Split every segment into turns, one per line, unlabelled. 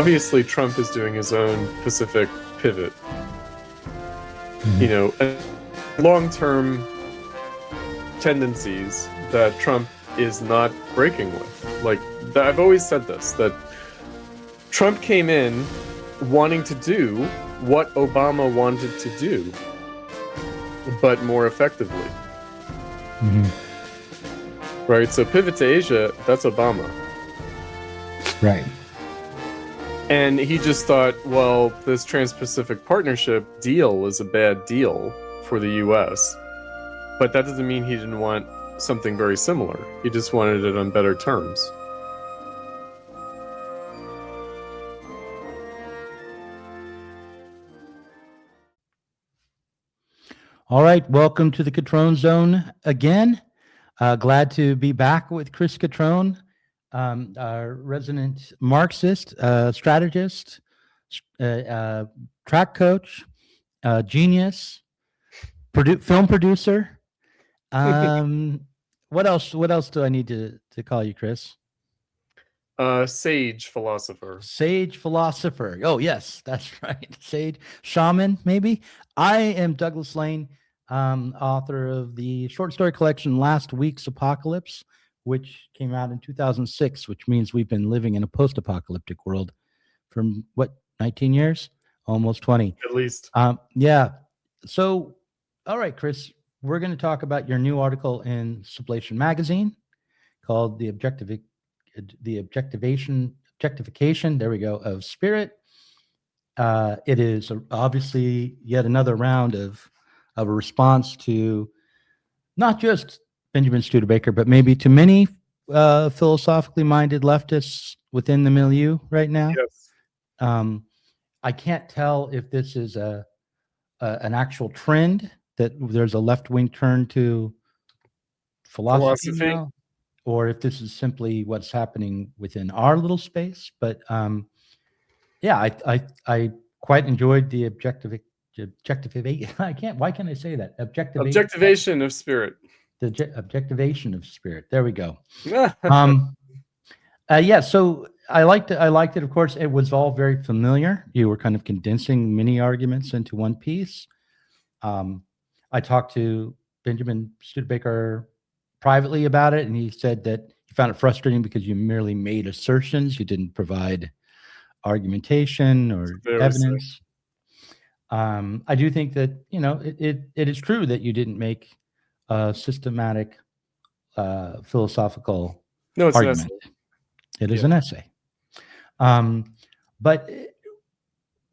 obviously Trump is doing his own Pacific pivot. Long-term tendencies that Trump is not breaking with. Like, I've always said this, that Trump came in wanting to do what Obama wanted to do, but more effectively. Right? So pivot to Asia, that's Obama.
Right.
And he just thought, well, this Trans-Pacific Partnership deal is a bad deal for the U.S., but that doesn't mean he didn't want something very similar. He just wanted it on better terms.
All right, welcome to the Cutrone Zone again. Glad to be back with Chris Cutrone, our resident Marxist, strategist, track coach, genius, film producer. What else do I need to call you, Chris?
Sage philosopher.
Sage philosopher. Oh, yes, that's right. Sage shaman, maybe. I am Douglas Lane, author of the short story collection Last Week's Apocalypse, which came out in 2006, which means we've been living in a post-apocalyptic world for, 19 years? Almost 20.
At least.
Yeah. So, all right, Chris, we're going to talk about your new article in Sublation Magazine called The Objectivation, there we go, of Spirit. It is obviously yet another round of a response to not just Benjamin Studebaker, but maybe to many philosophically minded leftists within the milieu right now.
Yes.
I can't tell if this is an actual trend, that there's a left-wing turn to philosophy now, or if this is simply what's happening within our little space. But yeah, I quite enjoyed the objectivation. Why can't I say that?
Objectivation of Spirit.
The objectivation of spirit. There we go. Yeah. So I liked it. Of course, it was all very familiar. You were kind of condensing many arguments into one piece. I talked to Benjamin Studebaker privately about it, and he said that he found it frustrating because you merely made assertions. You didn't provide argumentation or evidence. I do think that, it is true that you didn't make a systematic philosophical argument. It is an essay. But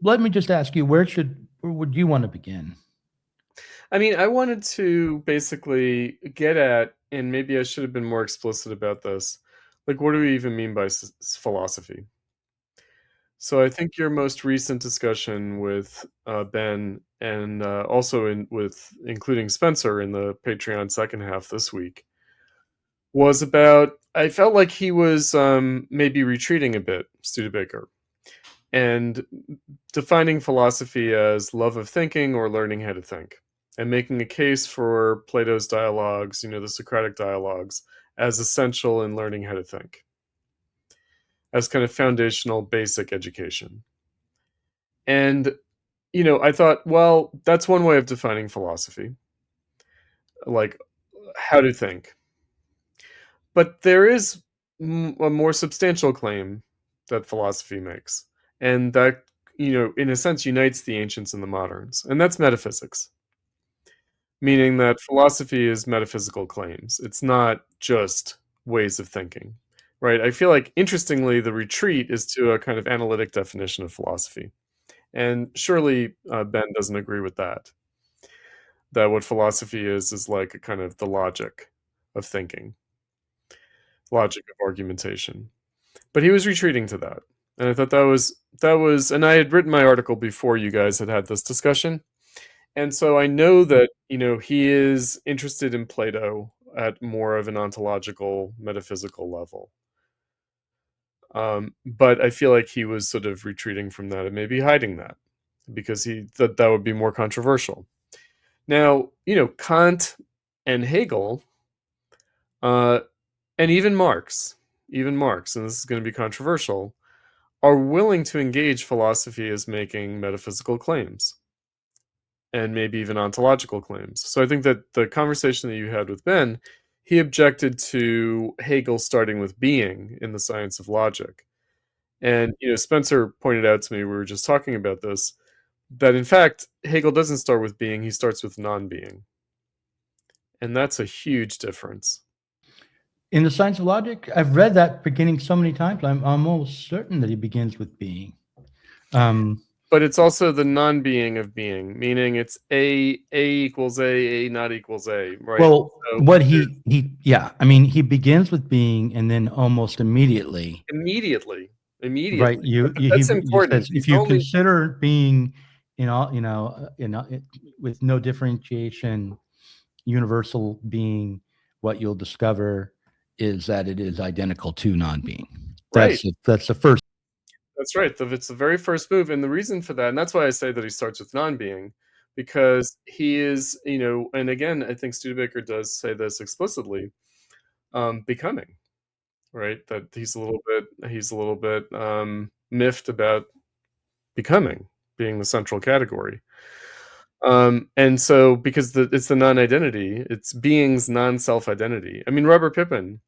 let me just ask you, where would you want to begin?
I mean, I wanted to basically get at, and maybe I should have been more explicit about this, like, what do we even mean by philosophy? So I think your most recent discussion with Ben, and also including Spencer in the Patreon second half this week, was about, I felt like he was maybe retreating a bit, Studebaker, and defining philosophy as love of thinking or learning how to think, and making a case for Plato's dialogues, the Socratic dialogues, as essential in learning how to think, as kind of foundational, basic education. And, I thought, well, that's one way of defining philosophy, like how to think. But there is a more substantial claim that philosophy makes, and that, in a sense, unites the ancients and the moderns, and that's metaphysics. Meaning that philosophy is metaphysical claims. It's not just ways of thinking, right? I feel like, interestingly, the retreat is to a kind of analytic definition of philosophy. And surely Ben doesn't agree with that. That what philosophy is like a kind of the logic of thinking, logic of argumentation. But he was retreating to that. And I thought that was, and I had written my article before you guys had this discussion. And so I know that, he is interested in Plato at more of an ontological, metaphysical level. But I feel like he was sort of retreating from that and maybe hiding that, because he thought that would be more controversial. Now, Kant and Hegel, and even Marx, and this is going to be controversial, are willing to engage philosophy as making metaphysical claims and maybe even ontological claims. So I think that the conversation that you had with Ben, he objected to Hegel starting with being in the science of logic. And Spencer pointed out to me, we were just talking about this, that in fact Hegel doesn't start with being, he starts with non-being. And that's a huge difference.
In the science of logic, I've read that beginning so many times, I'm almost certain that he begins with being.
But it's also the non-being of being, meaning it's A equals A not equals A, right?
Well,
So
what he begins with being, and then almost immediately,
immediately,
right?
but that's
He
important.
says, if you consider being, with no differentiation, universal being, what you'll discover is that it is identical to non-being.
Right.
That's the first.
That's right. It's the very first move. And the reason for that, and that's why I say that he starts with non-being, because he is, and again, I think Studebaker does say this explicitly, becoming, right? That he's a little bit miffed about becoming being the central category. And so because it's the non-identity, it's being's non-self identity. I mean, Robert Pippin,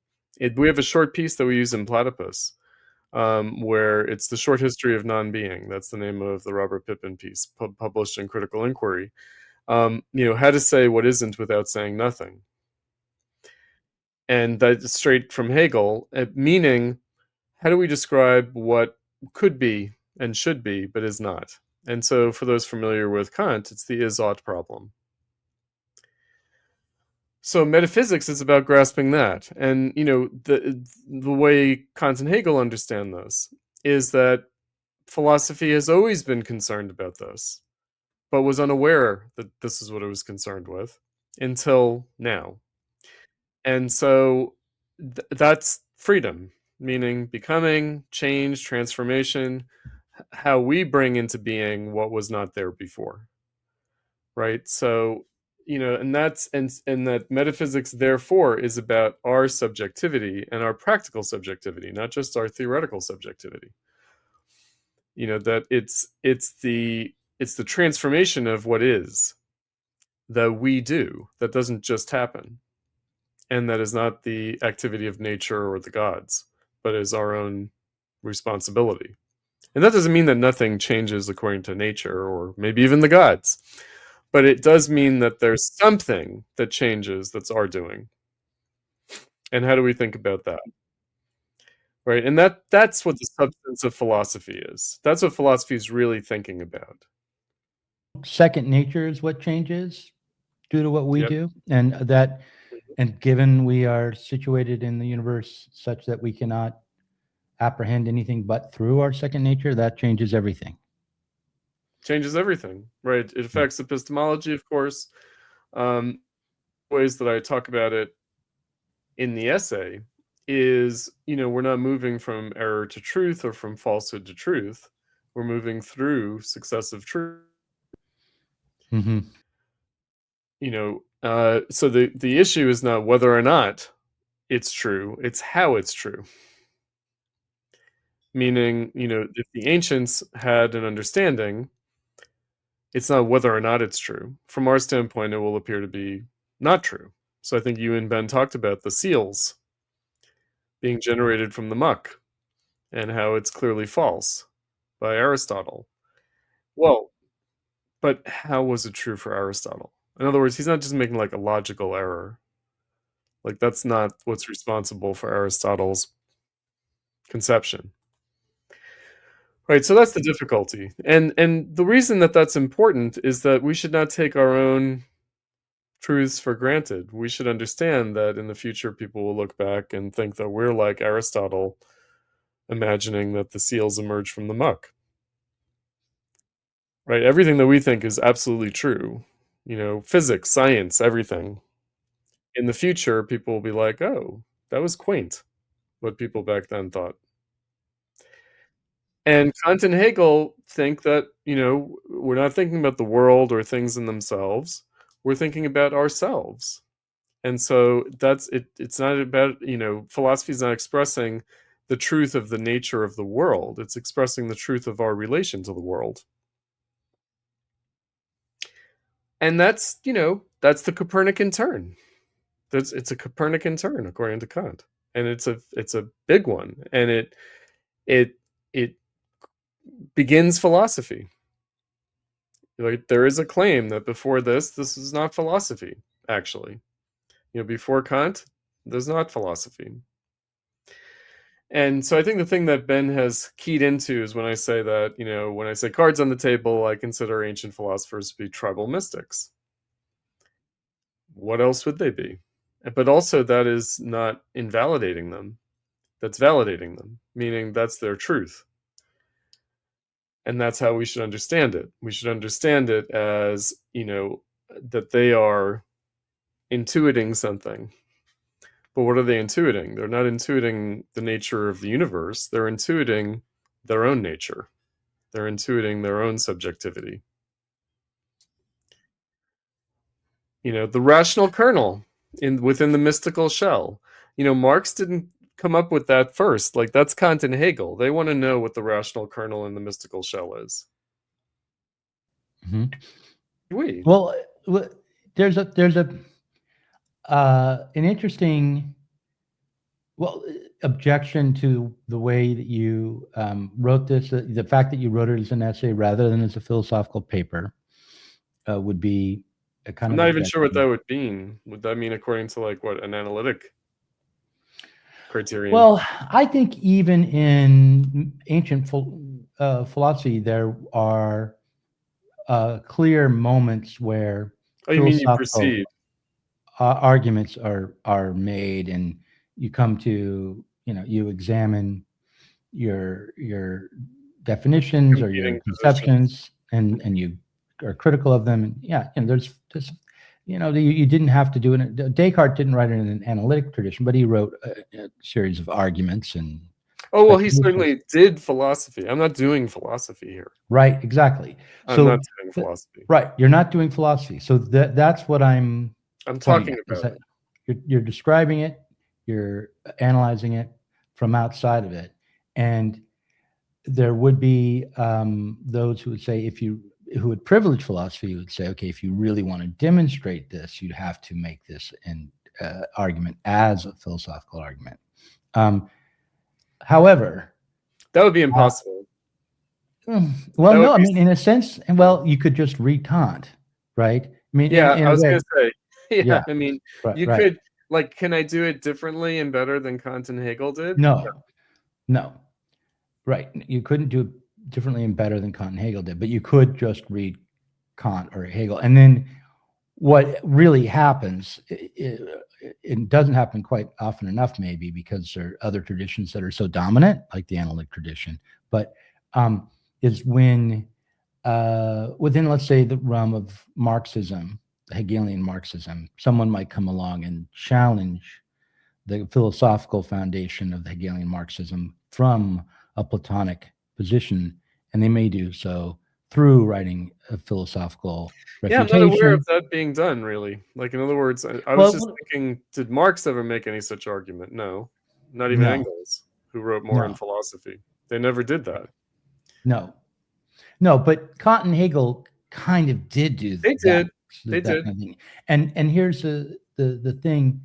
we have a short piece that we use in Platypus, where it's the short history of non-being. That's the name of the Robert Pippin piece, published in Critical Inquiry. How to say what isn't without saying nothing. And that's straight from Hegel, meaning, how do we describe what could be and should be, but is not? And so for those familiar with Kant, it's the is-ought problem. So metaphysics is about grasping that. And, the way Kant and Hegel understand this is that philosophy has always been concerned about this, but was unaware that this is what it was concerned with until now. And so that's freedom, meaning becoming, change, transformation, how we bring into being what was not there before. Right? So, and that's and that metaphysics therefore is about our subjectivity and our practical subjectivity, not just our theoretical subjectivity. That it's the transformation of what is, that we do, that doesn't just happen, and that is not the activity of nature or the gods, but is our own responsibility. And that doesn't mean that nothing changes according to nature or maybe even the gods, but it does mean that there's something that changes that's our doing. And how do we think about that? Right? And that's what the substance of philosophy is. That's what philosophy is really thinking about.
Second nature is what changes due to what we
Yep.
do, and given we are situated in the universe such that we cannot apprehend anything but through our second nature, that changes everything.
Changes everything, right? It affects epistemology, of course. Ways that I talk about it in the essay is, we're not moving from error to truth or from falsehood to truth. We're moving through successive truth.
Mm-hmm.
So the issue is not whether or not it's true, it's how it's true. Meaning, if the ancients had an understanding, it's not whether or not it's true. From our standpoint, it will appear to be not true. So I think you and Ben talked about the seals being generated from the muck and how it's clearly false by Aristotle. Well, but how was it true for Aristotle? In other words, he's not just making like a logical error. Like that's not what's responsible for Aristotle's conception. Right, so that's the difficulty. And the reason that that's important is that we should not take our own truths for granted. We should understand that in the future people will look back and think that we're like Aristotle, imagining that the seals emerge from the muck. Right? Everything that we think is absolutely true. Physics, science, everything. In the future, people will be like, "Oh, that was quaint," what people back then thought. And Kant and Hegel think that, we're not thinking about the world or things in themselves. We're thinking about ourselves. And so that's it. It's not about, philosophy is not expressing the truth of the nature of the world. It's expressing the truth of our relation to the world. And that's, that's the Copernican turn. It's a Copernican turn, according to Kant. And it's a big one. And it begins philosophy. Like, there is a claim that before this is not philosophy, actually. Before Kant, there's not philosophy. And so I think the thing that Ben has keyed into is when I say that, when I say cards on the table, I consider ancient philosophers to be tribal mystics. What else would they be? But also, that is not invalidating them. That's validating them, meaning that's their truth. And that's how we should understand it. We should understand it as, that they are intuiting something. But what are they intuiting? They're not intuiting the nature of the universe. They're intuiting their own nature. They're intuiting their own subjectivity. The rational kernel within the mystical shell. Marx didn't come up with that first. Like, that's Kant and Hegel. They want to know what the rational kernel in the mystical shell is.
Mm-hmm.
Oui.
Well, there's an interesting objection to the way that you wrote this. The fact that you wrote it as an essay rather than as a philosophical paper would be a kind
I'm
of
not even sure what
objection.
that would mean. Would that mean according to an analytic criterion?
Well, I think even in ancient philosophy, there are clear moments where
You mean you
philosophical
proceed?
Arguments are made, and you come to you examine your definitions or your
Competing positions.
conceptions, and you are critical of them. And and there's just you didn't have to do it. Descartes didn't write it in an analytic tradition, but he wrote a series of arguments and.
Oh, well, he certainly did philosophy. I'm not doing philosophy here.
Right, exactly.
I'm not doing philosophy.
Right, you're not doing philosophy. So that's what I'm
talking about.
Is that you're describing it, you're analyzing it from outside of it, and there would be those who would say, who would privilege philosophy, would say, okay, if you really want to demonstrate this, you'd have to make this an argument as a philosophical argument. However,
that would be impossible.
Well, no, I mean, in a sense, you could just read Kant, right? I mean,
yeah,
in
I was going to say,
yeah.
I mean, you
right.
could, can I do it differently and better than Kant and Hegel did?
No. Right. You couldn't do it differently and better than Kant and Hegel did, but you could just read Kant or Hegel. And then what really happens, it doesn't happen quite often enough, maybe because there are other traditions that are so dominant, like the analytic tradition, but is when within, let's say, the realm of Marxism, Hegelian Marxism, someone might come along and challenge the philosophical foundation of the Hegelian Marxism from a Platonic position, and they may do so through writing a philosophical refutation.
Yeah, I'm not aware of that being done, really. Like, in other words, I was just thinking, did Marx ever make any such argument? No, not even Engels, who wrote more in philosophy. They never did that.
No, but Kant and Hegel kind of did do that.
They did.
Kind of thing. And here's the thing.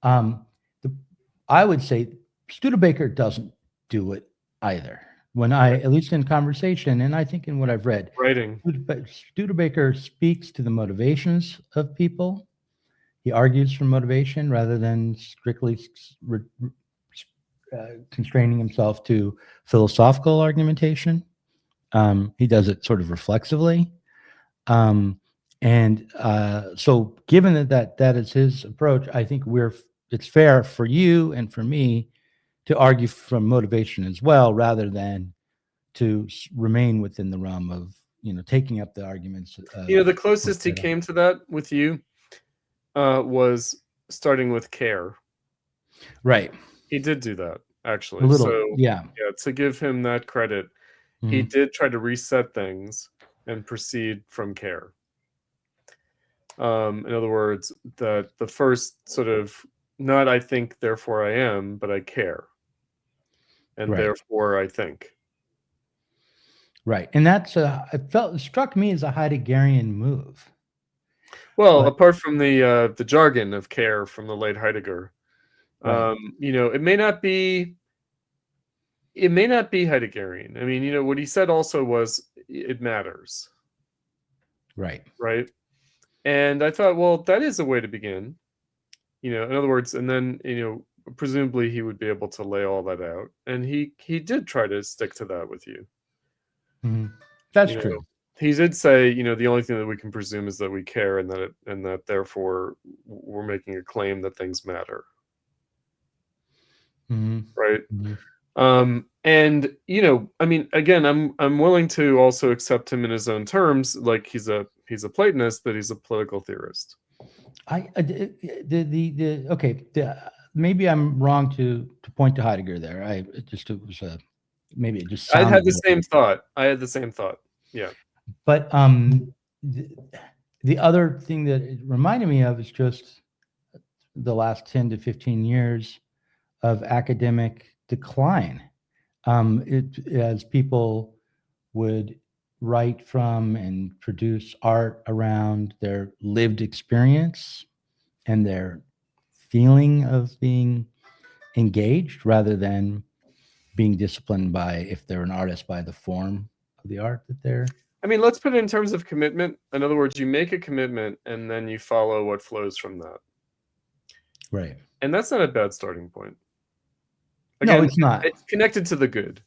I would say Studebaker doesn't do it either. When at least in conversation, and I think in what I've read,
writing,
Studebaker speaks to the motivations of people. He argues for motivation rather than strictly constraining himself to philosophical argumentation. He does it sort of reflexively. So given that is his approach, I think it's fair for you and for me to argue from motivation as well, rather than to remain within the realm of taking up the arguments.
The closest he came to that with you was starting with care.
Right.
He did do that, actually.
Yeah.
To give him that credit, he did try to reset things and proceed from care. In other words, the first sort of, not I think, therefore I am, but I care. and
Right.
therefore I think.
Right. And that's it struck me as a Heideggerian move.
Well,
But
apart from the jargon of care from the late Heidegger,
right.
it may not be Heideggerian. I mean, what he said also was it matters,
Right.
right? And I thought, well, that is a way to begin. In other words, and then presumably he would be able to lay all that out, and he did try to stick to that with you.
Mhm. That's
You know,
true.
he did say, the only thing that we can presume is that we care, and that therefore we're making a claim that things matter,
Mhm.
right?
Mhm.
And I mean, again, I'm willing to also accept him in his own terms, like he's a Platonist, but he's a political theorist.
Maybe I'm wrong to point to Heidegger there. Maybe it just
I
sounded
had the
more.
same thought. Yeah.
But the other thing that it reminded me of is just the last 10 to 15 years of academic decline. As people would write from and produce art around their lived experience and their feeling of being engaged rather than being disciplined by, if they're an artist, by the form of the art that they're.
I mean, let's put it in terms of commitment. In other words, you make a commitment and then you follow what flows from that.
Right.
And that's not a bad starting point.
No,
Again,
it's not.
it's connected to the good,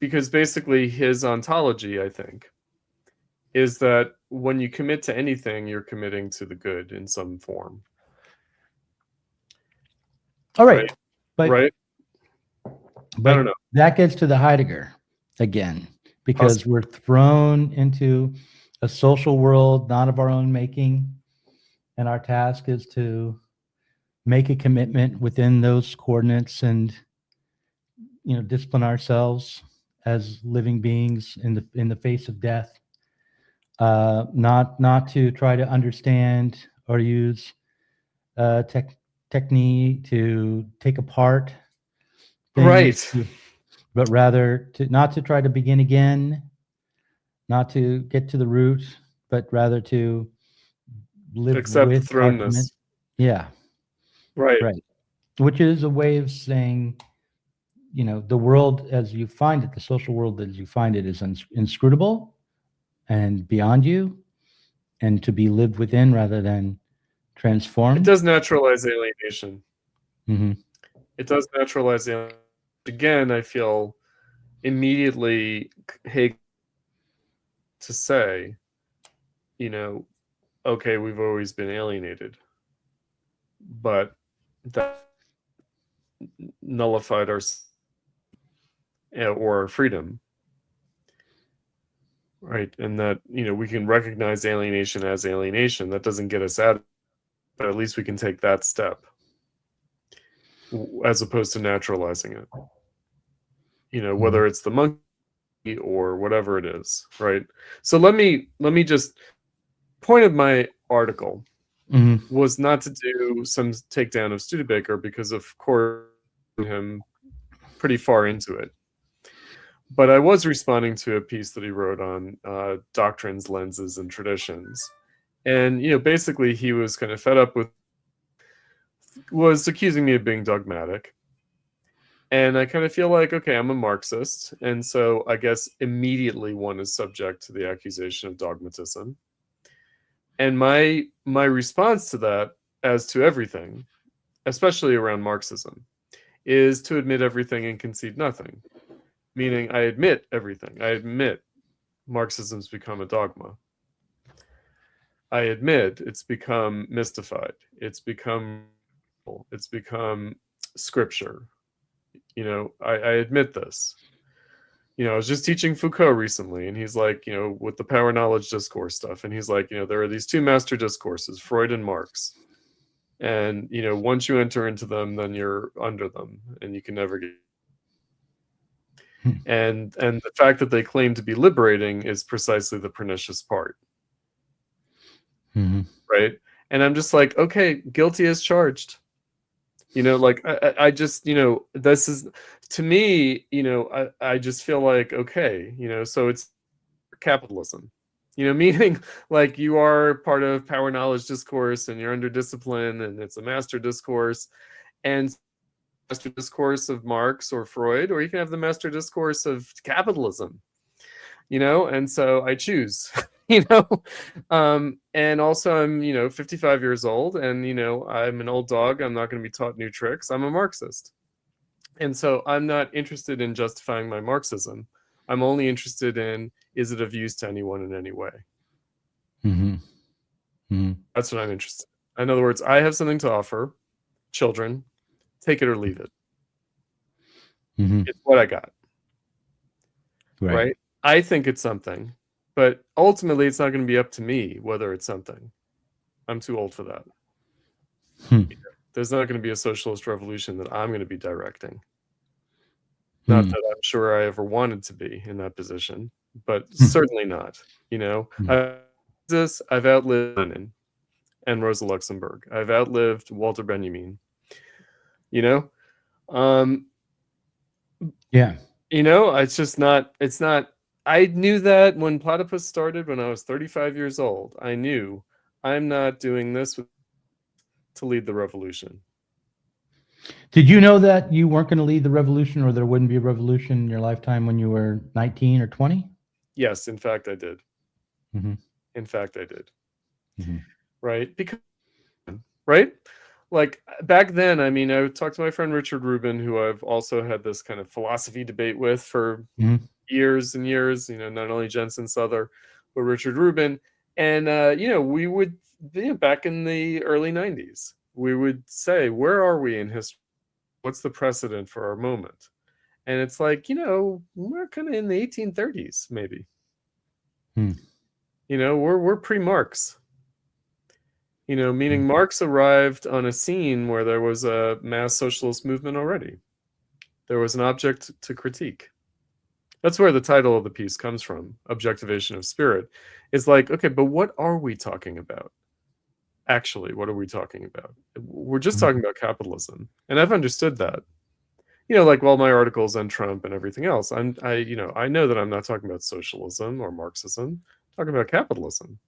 because basically his ontology, I think, is that when you commit to anything, you're committing to the good in some form.
All right. But,
right? I don't know.
That gets to the Heidegger again, because we're thrown into a social world not of our own making, and our task is to make a commitment within those coordinates and discipline ourselves as living beings in the face of death, not to try to understand or use technique to take apart things,
Right.
but rather not to try to begin again, not to get to the root, but rather to live
Accept the
with our commit.
thrownness.
Yeah.
Right.
Right. Which is a way of saying, the world as you find it, the social world as you find it, is inscrutable and beyond you, and to be lived within rather than transformed.
It does naturalize alienation.
Mm-hmm.
It does naturalize alienation. Again, I feel immediately Hegel to say, okay, we've always been alienated, but that nullified our or our freedom, right? And that we can recognize alienation as alienation. That doesn't get us out, but at least we can take that step, as opposed to naturalizing it. Whether it's the monkey or whatever it is, right? So let me just point of my article was not to do some takedown of Studebaker, because of course him pretty far into it, but I was responding to a piece that he wrote on doctrines, lenses, and traditions, and basically he was kind of fed up with, was accusing me of being dogmatic. And I kind of feel like, okay, I'm a Marxist, and so I guess immediately one is subject to the accusation of dogmatism. And my response to that, as to everything, especially around Marxism, is to admit everything and concede nothing. Meaning, I admit everything. I admit Marxism's become a dogma. I admit it's become mystified. It's become scripture. I admit this. I was just teaching Foucault recently, and he's like, with the power knowledge discourse stuff, and he's like, there are these two master discourses, Freud and Marx. And, once you enter into them, then you're under them, and you can never get. And the fact that they claim to be liberating is precisely the pernicious part.
Mm-hmm.
Right? And I'm just like, okay, guilty as charged. You know, like I just, you know, this is to me, you know, I just feel like, okay, you know, so it's capitalism, you know, meaning like you are part of power knowledge discourse and you're under discipline and it's a master discourse, and master discourse of Marx or Freud, or you can have the master discourse of capitalism, you know, and so I choose. You know, and also I'm, you know, 55 years old, and you know, I'm an old dog. I'm not going to be taught new tricks. I'm a Marxist, and so I'm not interested in justifying my Marxism. I'm only interested in, is it of use to anyone in any way?
Mm-hmm. Mm-hmm.
That's what I'm interested in. In other words, I have something to offer children. Take it or leave it.
Mm-hmm.
It's what I got,
Right.
right? I think it's something, but ultimately it's not going to be up to me whether it's something. I'm too old for that.
Hmm.
There's not going to be a socialist revolution that I'm going to be directing. Not
Hmm.
that I'm sure I ever wanted to be in that position, but certainly not. You know, I've outlived Lenin and Rosa Luxemburg. I've outlived Walter Benjamin. You know, um,
Yeah.
you know, it's just not. It's not. I knew that when Platypus started when I was 35 years old. I knew I'm not doing this to lead the revolution.
Did you know that you weren't going to lead the revolution, or there wouldn't be a revolution in your lifetime when you were 19 or 20?
Yes, in fact, I did.
Mm-hmm.
In fact, I did.
Mm-hmm.
Right? Because right? Like back then, I mean, I talked to my friend Richard Rubin, who I've also had this kind of philosophy debate with for
Mm-hmm.
years and years, you know, not only Jensen Souther, but Richard Rubin. And, you know, we would, you know, back in the early 90s, we would say, where are we in history? What's the precedent for our moment? And it's like, you know, we're kind of in the 1830s, maybe.
Hmm.
You know, we're pre-Marx. You know, meaning Marx arrived on a scene where there was a mass socialist movement already. There was an object to critique. That's where the title of the piece comes from, Objectivation of Spirit. It's like, okay, but what are we talking about? Actually, what are we talking about? We're just talking about capitalism. And I've understood that. You know, like all my articles on Trump and everything else, you know, I know that I'm not talking about socialism or Marxism, I'm talking about capitalism.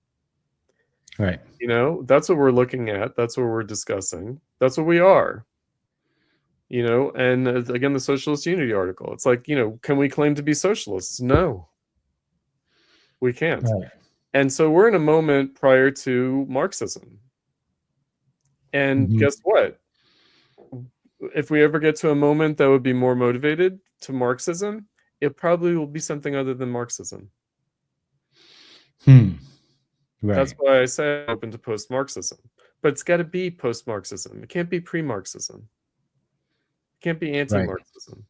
Right.
You know, that's what we're looking at. That's what we're discussing. That's what we are. You know, and again, the Socialist Unity article. It's like, you know, can we claim to be socialists? No, we can't.
Right.
And so we're in a moment prior to Marxism. And
Mm-hmm.
guess what? If we ever get to a moment that would be more motivated to Marxism, it probably will be something other than Marxism.
Hmm.
That's
Right.
why I say I'm open to post Marxism. But it's got to be post Marxism. It can't be pre Marxism. It can't be anti
Right.
Marxism.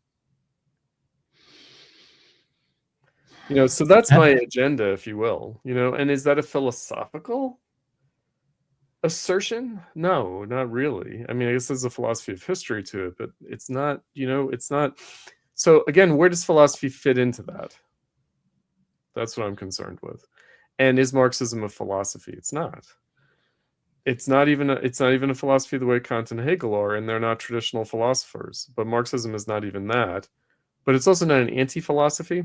You know, so that's my agenda, if you will. You know, and is that a philosophical assertion? No, not really. I mean, I guess there's a philosophy of history to it, but it's not, you know, it's not. So again, where does philosophy fit into that? That's what I'm concerned with. And is Marxism a philosophy? It's not. It's not even a philosophy the way Kant and Hegel are, and they're not traditional philosophers. But Marxism is not even that. But it's also not an anti-philosophy.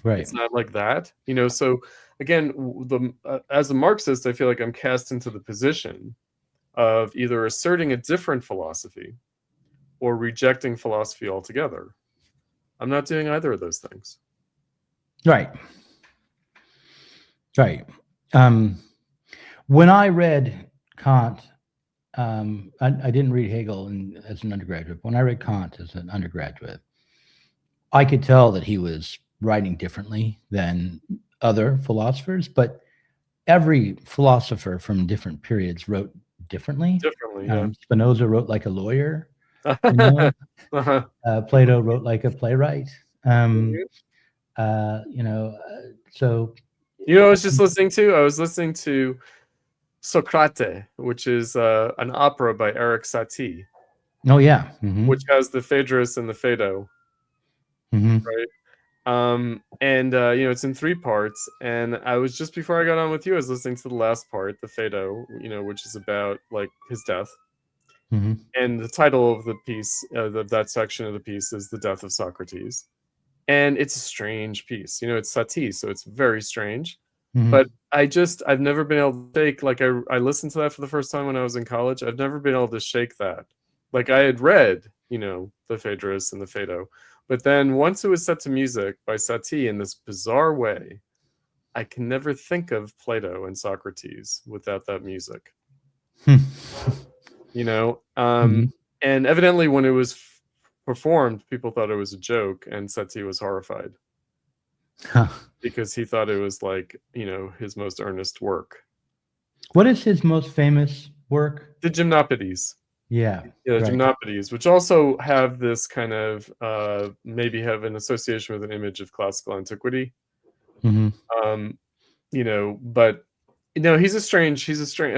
Right.
It's not like that, you know. So again, as a Marxist, I feel like I'm cast into the position of either asserting a different philosophy or rejecting philosophy altogether. I'm not doing either of those things.
Right. Right. When I read Kant, I didn't read Hegel as an undergraduate. When I read Kant as an undergraduate, I could tell that he was writing differently than other philosophers, but every philosopher from different periods wrote differently.
Differently, yeah.
Spinoza wrote like a lawyer, you know.
Uh-huh.
Plato wrote like a playwright.
Mhm.
You know, so
You know, I was listening to Socrate, which is an opera by Eric Satie,
oh yeah,
which has the Phaedrus and the Phaedo,
mm-hmm.
right? And you know, it's in three parts. And I was just before I got on with you, I was listening to the last part, the Phaedo, you know, which is about like his death. And the title of the piece, of that section of the piece, is "The Death of Socrates." And it's a strange piece. It's Sati, so it's very strange. But I've never been able to shake, like, I listened to that for the first time when I was in college. I've never been able to shake that. Like, I had read, the Phaedrus and the Phaedo, but then once it was set to music by Sati in this bizarre way, I can never think of Plato and Socrates without that music. And evidently when it was performed, people thought it was a joke, and Sati was horrified. Because he thought it was like, his most earnest work.
What is his most famous work?
The Gymnopodes.
Yeah,
right. Gymnopodes, which also have this kind of maybe have an association with an image of classical antiquity. But he's a strange.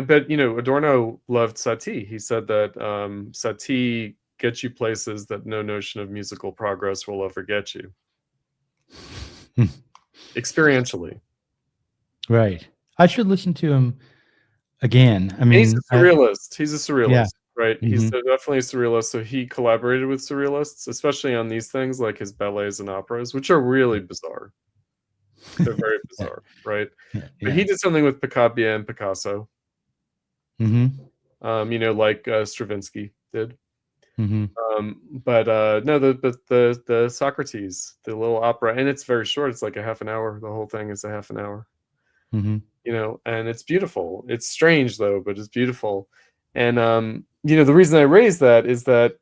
But Adorno loved Sati. He said that Sati gets you places that no notion of musical progress will ever get you. Experientially.
Right. I should listen to him again. I mean,
he's a surrealist. Yeah. Right? He's definitely a surrealist. So he collaborated with surrealists, especially on these things like his ballets and operas, which are really bizarre. They're very bizarre, right? But he did something with Picabia and Picasso. Like Stravinsky did. But no, the Socrates, the little opera, and it's very short. It's like a half an hour. The whole thing is a half an hour. And it's beautiful. It's strange though, but it's beautiful. And the reason I raise that is that,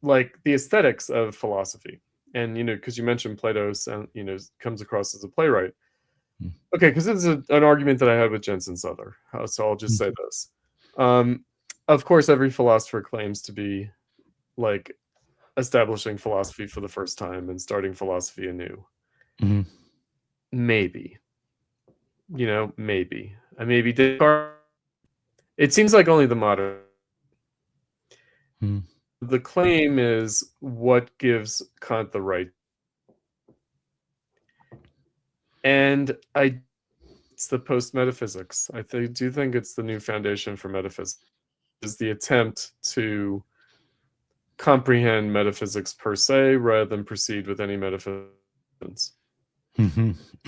like, the aesthetics of philosophy, and because you mentioned Plato, comes across as a playwright. Okay, because it's an argument that I had with Jensen Souther. So I'll just say this. Of course, every philosopher claims to be like establishing philosophy for the first time and starting philosophy anew. Maybe. Maybe. Maybe Descartes. It seems like only the modern. The claim is what gives Kant the right. And it's the post-metaphysics. I do think it's the new foundation for metaphysics. Is the attempt to comprehend metaphysics per se rather than proceed with any metaphysics. I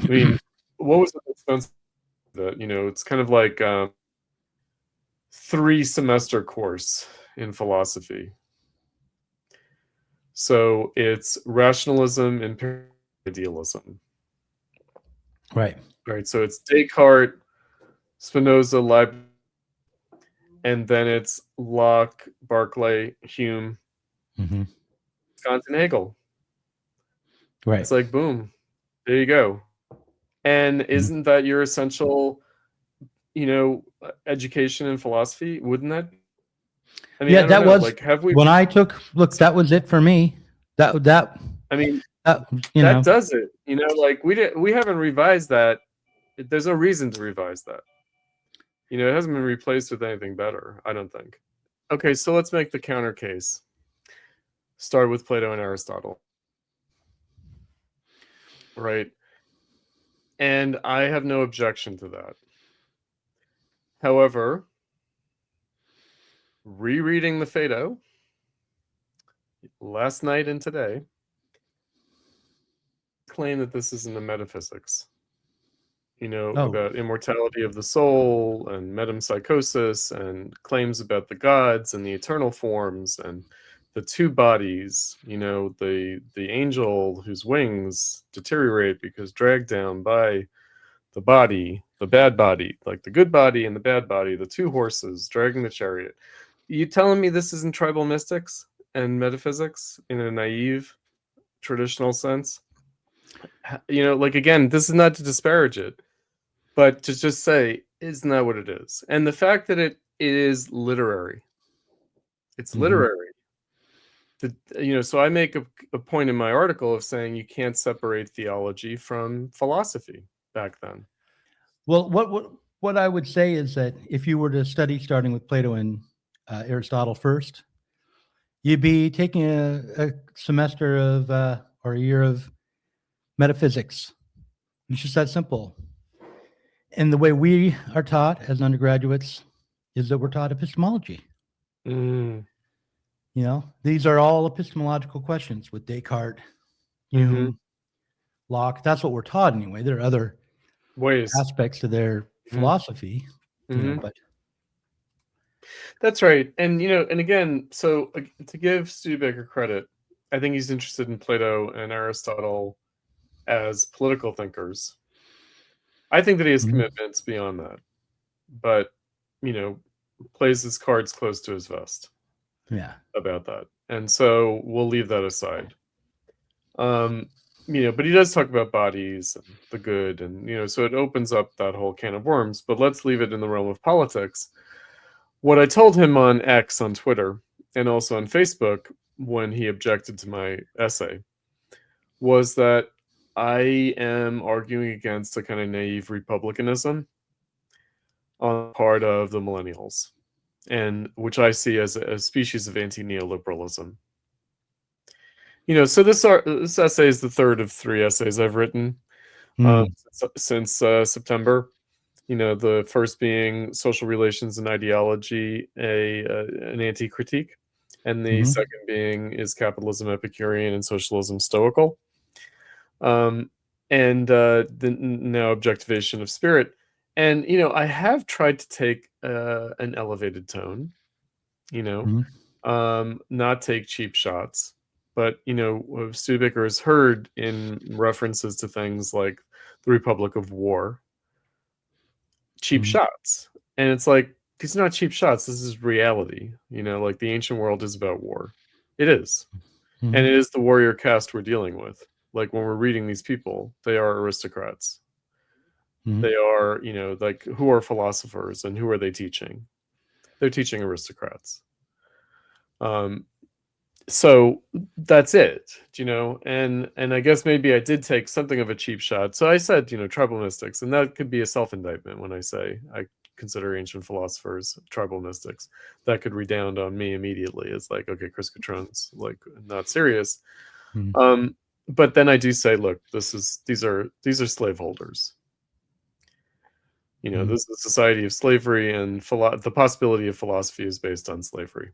mean, what was the expense of that? It's kind of like 3-semester course in philosophy. So it's rationalism and idealism.
Right.
So it's Descartes, Spinoza, Leibniz, and then it's Locke, Berkeley, Hume, Kant, and Hegel.
Right.
It's like, boom, there you go. And isn't that your essential, education in philosophy? Wouldn't that? I mean,
that was
like, have we?
When I took that was it for me. That.
I mean, that does it. Like, we haven't revised that. There's no reason to revise that. It hasn't been replaced with anything better, I don't think. Okay, so let's make the counter case. Start with Plato and Aristotle. Right? And I have no objection to that. However, rereading the Phaedo last night and today, claim that this isn't a metaphysics. About immortality of the soul and metempsychosis, and claims about the gods and the eternal forms and the two bodies, the angel whose wings deteriorate because dragged down by the body, the bad body, like the good body and the bad body, the two horses dragging the chariot. You telling me this isn't tribal mystics and metaphysics in a naive, traditional sense? Like, again, this is not to disparage it, but to just say, isn't that what it is? And the fact that it is literary. It's literary. So I make a point in my article of saying you can't separate theology from philosophy back then.
Well, what I would say is that if you were to study starting with Plato and Aristotle first, you'd be taking a semester of or a year of metaphysics. It's just that simple. And the way we are taught as undergraduates is that we're taught epistemology.
Mm.
You know, these are all epistemological questions with Descartes,
Mm-hmm.
Hume, Locke. That's what we're taught anyway. There are other
Ways.
aspects to their
Mm-hmm.
philosophy, you know,
Mm-hmm.
but
That's right. And, and again, so to give Studebaker credit, I think he's interested in Plato and Aristotle as political thinkers. I think that he has
Mhm.
commitments beyond that, but, plays his cards close to his vest
Yeah.
about that. And so we'll leave that aside. Um, but he does talk about bodies and the good, and, so it opens up that whole can of worms, but let's leave it in the realm of politics. What I told him on X on Twitter and also on Facebook when he objected to my essay was that I am arguing against a kind of naive republicanism on the part of the millennials, and which I see as a species of anti-neoliberalism. So this essay is the third of 3 essays I've written
Mm.
since September. The first being social relations and ideology, an anti-critique, and the
Mhm.
second being is capitalism Epicurean and socialism Stoical, um, and now objectivation of spirit. And I have tried to take an elevated tone,
Mhm.
not take cheap shots. But Studebaker is heard in references to things like the Republic of War, cheap
Mhm.
shots. And it's like, these are not cheap shots. This is reality. Like the ancient world is about war. It is. And
Mhm.
it is the warrior caste we're dealing with. Like when we're reading these people, they are aristocrats.
Mhm.
They are, like, who are philosophers and who are they teaching? They're teaching aristocrats. Um, so that's it. And I guess maybe I did take something of a cheap shot. So I said, tribal mystics, and that could be a self-indictment when I say I consider ancient philosophers tribal mystics. That could redound on me immediately. It's like, okay, Chris Cutrone's like not serious.
Mhm.
um but then I do say, look, these are slaveholders.
Mhm.
This is a society of slavery, and the possibility of philosophy is based on slavery.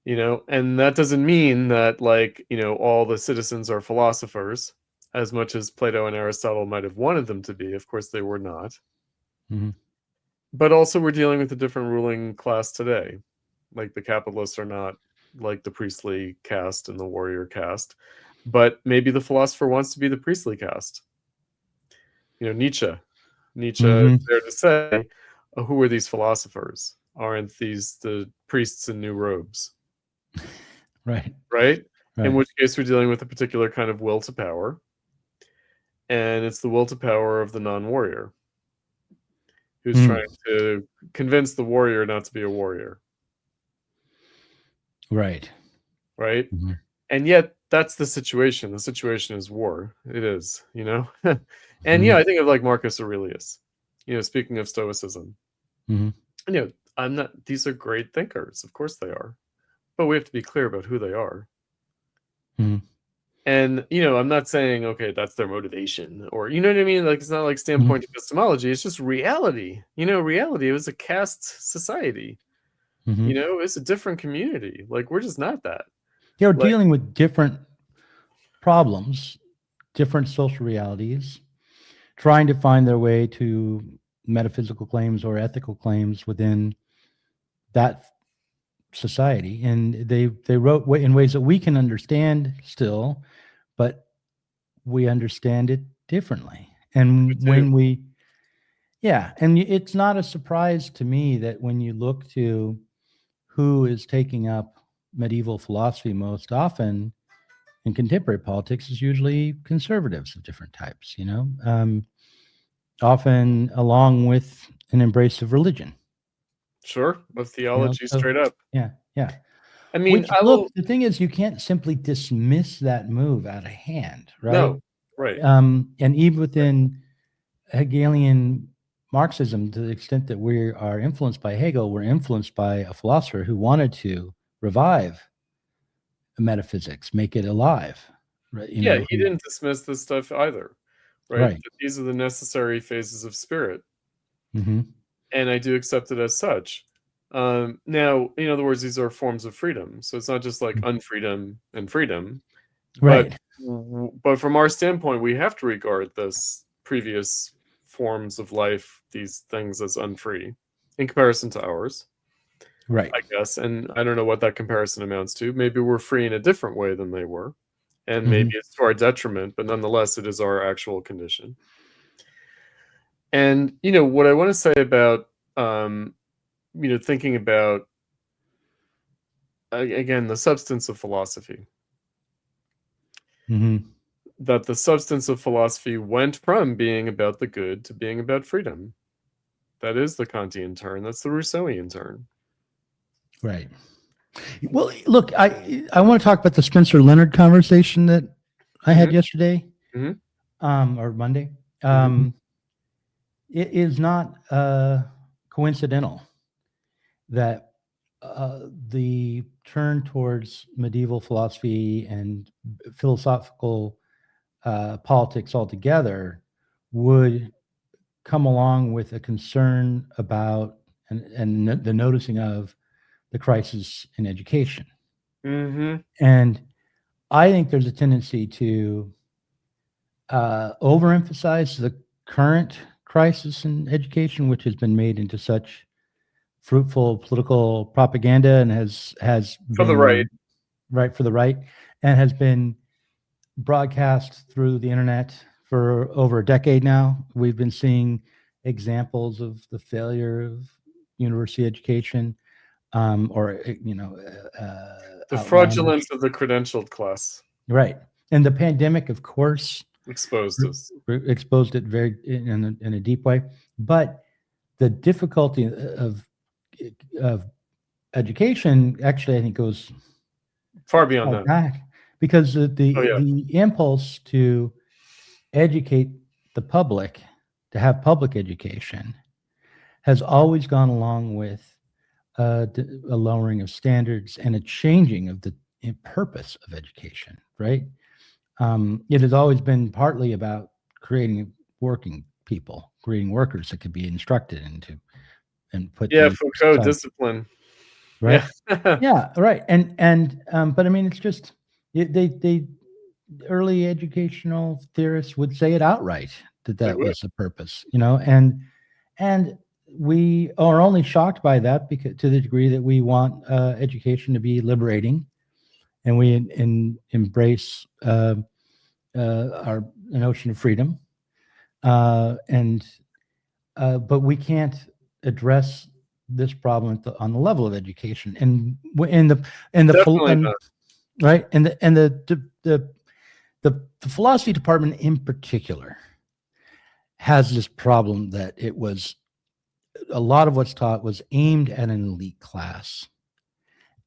And that doesn't mean that, like, all the citizens are philosophers, as much as Plato and Aristotle might have wanted them to be. Of course they were not.
Mhm.
But also we're dealing with a different ruling class today. Like the capitalists are not like the priestly caste and the warrior caste, but maybe the philosopher wants to be the priestly caste. Nietzsche is
Mhm.
there to say, who are these philosophers? Aren't these the priests in new robes?
Right.
Right? In
Right.
which case we're dealing with a particular kind of will to power, and it's the will to power of the non-warrior who's
Mm.
trying to convince the warrior not to be a warrior,
Right.
right?
Mhm.
And yet that's the situation. The situation is war. It is. And
Mhm.
I think of like Marcus Aurelius, speaking of stoicism.
Mhm.
And, I'm not these are great thinkers, of course they are, but we have to be clear about who they are.
Mhm.
And, I'm not saying, okay, that's their motivation, or, you know what I mean? Like, it's not like
Mhm.
standpoint epistemology. It's just reality. Reality. It was a caste society.
Mhm.
It's a different community. Like, we're just not that.
They're
Like,
dealing with different problems, different social realities, trying to find their way to metaphysical claims or ethical claims within that society, and they wrote in ways that we can understand still, but we understand it differently.
we
And
do.
when we, yeah, and it's not a surprise to me that when you look to who is taking up medieval philosophy most often in contemporary politics is usually conservatives of different types, often along with an embrace of religion,
Sure. Of theology
so
straight up.
yeah, yeah.
I mean,
Which,
I
look,
will.
the thing is, you can't simply dismiss that move out of hand, right?
No. Right.
And even
Right.
within Hegelian Marxism, to the extent that we are influenced by Hegel, we're influenced by a philosopher who wanted to revive metaphysics, make it alive, right?
Yeah. He didn't dismiss this stuff either. Right.
Right.
These are the necessary phases of spirit.
Hmm.
And I do accept it as such. Now, in other words, these are forms of freedom. So it's not just like unfreedom and freedom, but
Right.
but from our standpoint, we have to regard this previous forms of life, these things, as unfree in comparison to ours,
Right.
I guess. And I don't know what that comparison amounts to. Maybe we're free in a different way than they were, and maybe
Hmm.
it's to our detriment, but nonetheless, it is our actual condition. And what I want to say about thinking about again the substance of philosophy,
Hmm.
that the substance of philosophy went from being about the good to being about freedom. That is the Kantian turn. That's the Rousseauian turn.
Right. Well, look, I want to talk about the Spencer Leonard conversation that I
Hmm.
had yesterday,
Hmm.
or Monday.
Hmm.
It is not coincidental that the turn towards medieval philosophy and philosophical politics altogether would come along with a concern about and the noticing of the crisis in education.
Hmm.
And I think there's a tendency to overemphasize the current crisis in education, which has been made into such fruitful political propaganda and has
For the right.
been right for the right and has been broadcast through the internet for over a decade now. We've been seeing examples of the failure of university education, or
The
outlining.
fraudulence of the credentialed class
Right, and the pandemic, of course,
exposed us.
exposed it very in a deep way. But the difficulty of education actually, I think, goes
Far beyond
far
that.
back because
Oh yeah.
the impulse to educate the public, to have public education, has always gone along with a lowering of standards and a changing of the purpose of education. Right. It has always been partly about creating working people, creating workers that could be instructed into and put to
Yeah,
use in
Foucault
society.
discipline.
Right.
Yeah.
Yeah. Right. But I mean, it's just they early educational theorists would say it outright that
They
that
would.
was the purpose, and we are only shocked by that because to the degree that we want education to be liberating, and we embrace our notion of freedom, and but we can't address this problem on the level of education, and
Definitely
and
not.
right, the philosophy department in particular has this problem that it was a lot of what's taught was aimed at an elite class,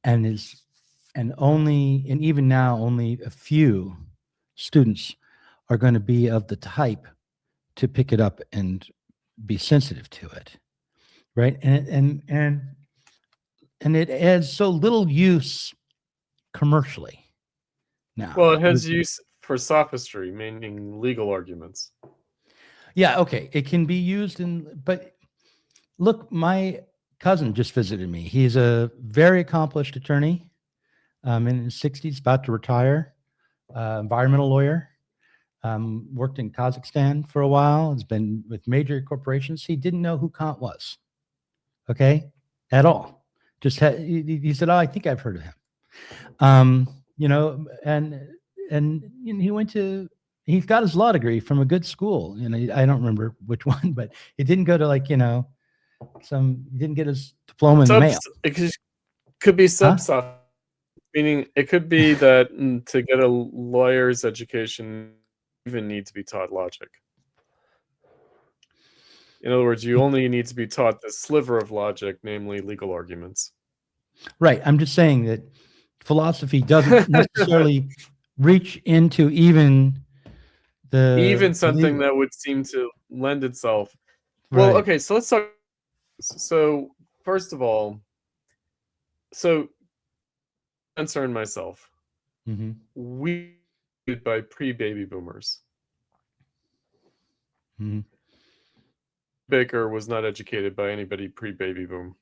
and is and even now only a few students are going to be of the type to pick it up and be sensitive to it, right? And it has so little use commercially now.
Well, it has use for sophistry, meaning legal arguments.
Yeah, okay, it can be used but look, my cousin just visited me. He's a very accomplished attorney, in his 60s, about to retire, environmental lawyer. Worked in Kazakhstan for a while. Has been with major corporations. He didn't know who Kant was, okay, at all. He said, "Oh, I think I've heard of him." You know, and he went to. He's got his law degree from a good school. I don't remember which one, but he didn't go to he didn't get his diploma in the mail.
Could be
Huh?
subsoft, meaning it could be that to get a lawyer's education, you even need to be taught logic. In other words, you only need to be taught this sliver of logic, namely legal arguments.
Right. I'm just saying that philosophy doesn't necessarily reach into even
Even
the
something that would seem to lend itself. Well,
right.
okay, so let's talk. So, first of all, so Spencer and myself,
Hmm.
we by pre-baby boomers.
Hmm.
Baker was not educated by anybody pre-baby boom.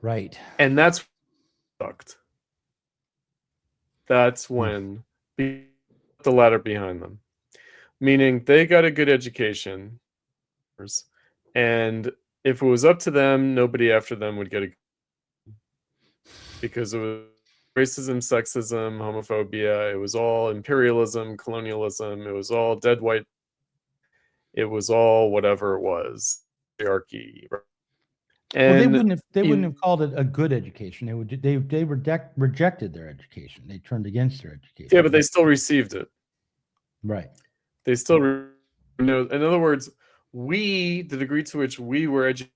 Right.
And that's sucked. That's when the ladder behind them. Meaning they got a good education, and if it was up to them, nobody after them would get a, because it was racism, sexism, homophobia, it was all imperialism, colonialism, it was all dead white, it was all whatever it was, patriarchy.
Well, they
And
wouldn't have called it a good education. They rejected their education. They turned against their education.
yeah, but they still received it.
Right.
They still, in other words, the degree to which we were educated.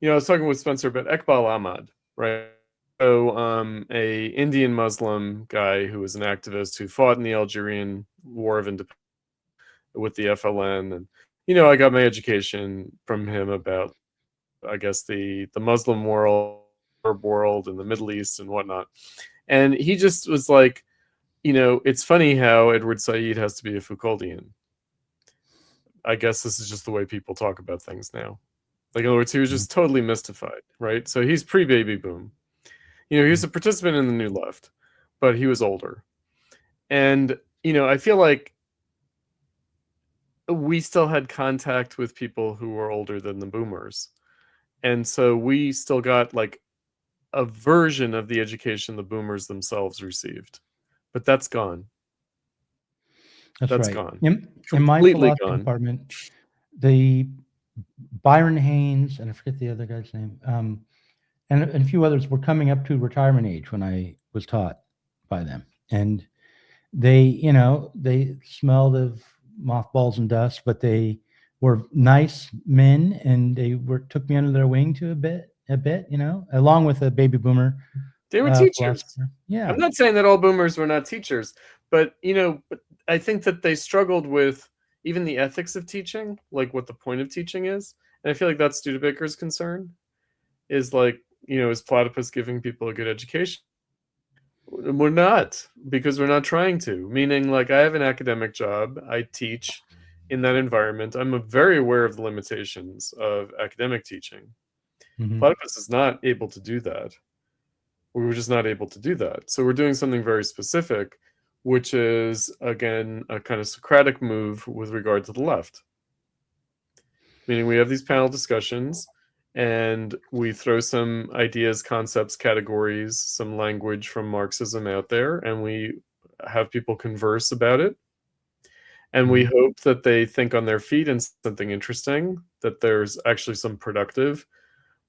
I was talking with Spencer about Iqbal Ahmad, right? So, a Indian Muslim guy who was an activist who fought in the Algerian War of Independence with the FLN, and I got my education from him about, I guess, the Muslim world, Arab world, and the Middle East and whatnot. And he just was like, it's funny how Edward Said has to be a Foucauldian. I guess this is just the way people talk about things now. Like, in other words, he was just totally mystified, right? So he's pre-baby boom. He was a participant in the New Left, but he was older. And, I feel like we still had contact with people who were older than the boomers. And so we still got like a version of the education the boomers themselves received. But that's gone. That's
right.
gone.
In my philosophy department, the Byron Haynes, and I forget the other guy's name, and a few others were coming up to retirement age when I was taught by them. And they, they smelled of mothballs and dust, but they were nice men, and they took me under their wing a bit, along with a baby boomer.
They were teachers.
Philosopher. Yeah.
I'm not saying that all boomers were not teachers, but, but I think that they struggled with even the ethics of teaching, like what the point of teaching is. And I feel like that's Studebaker's concern, is like, is Platypus giving people a good education? We're not, because we're not trying to. Meaning, like, I have an academic job. I teach in that environment. I'm very aware of the limitations of academic teaching. Platypus is not able to do that. We were just not able to do that. So we're doing something very specific, which is, again, a kind of Socratic move with regard to the left. Meaning we have these panel discussions, and we throw some ideas, concepts, categories, some language from Marxism out there, and we have people converse about it. And we hope that they think on their feet and something interesting, that there's actually some productive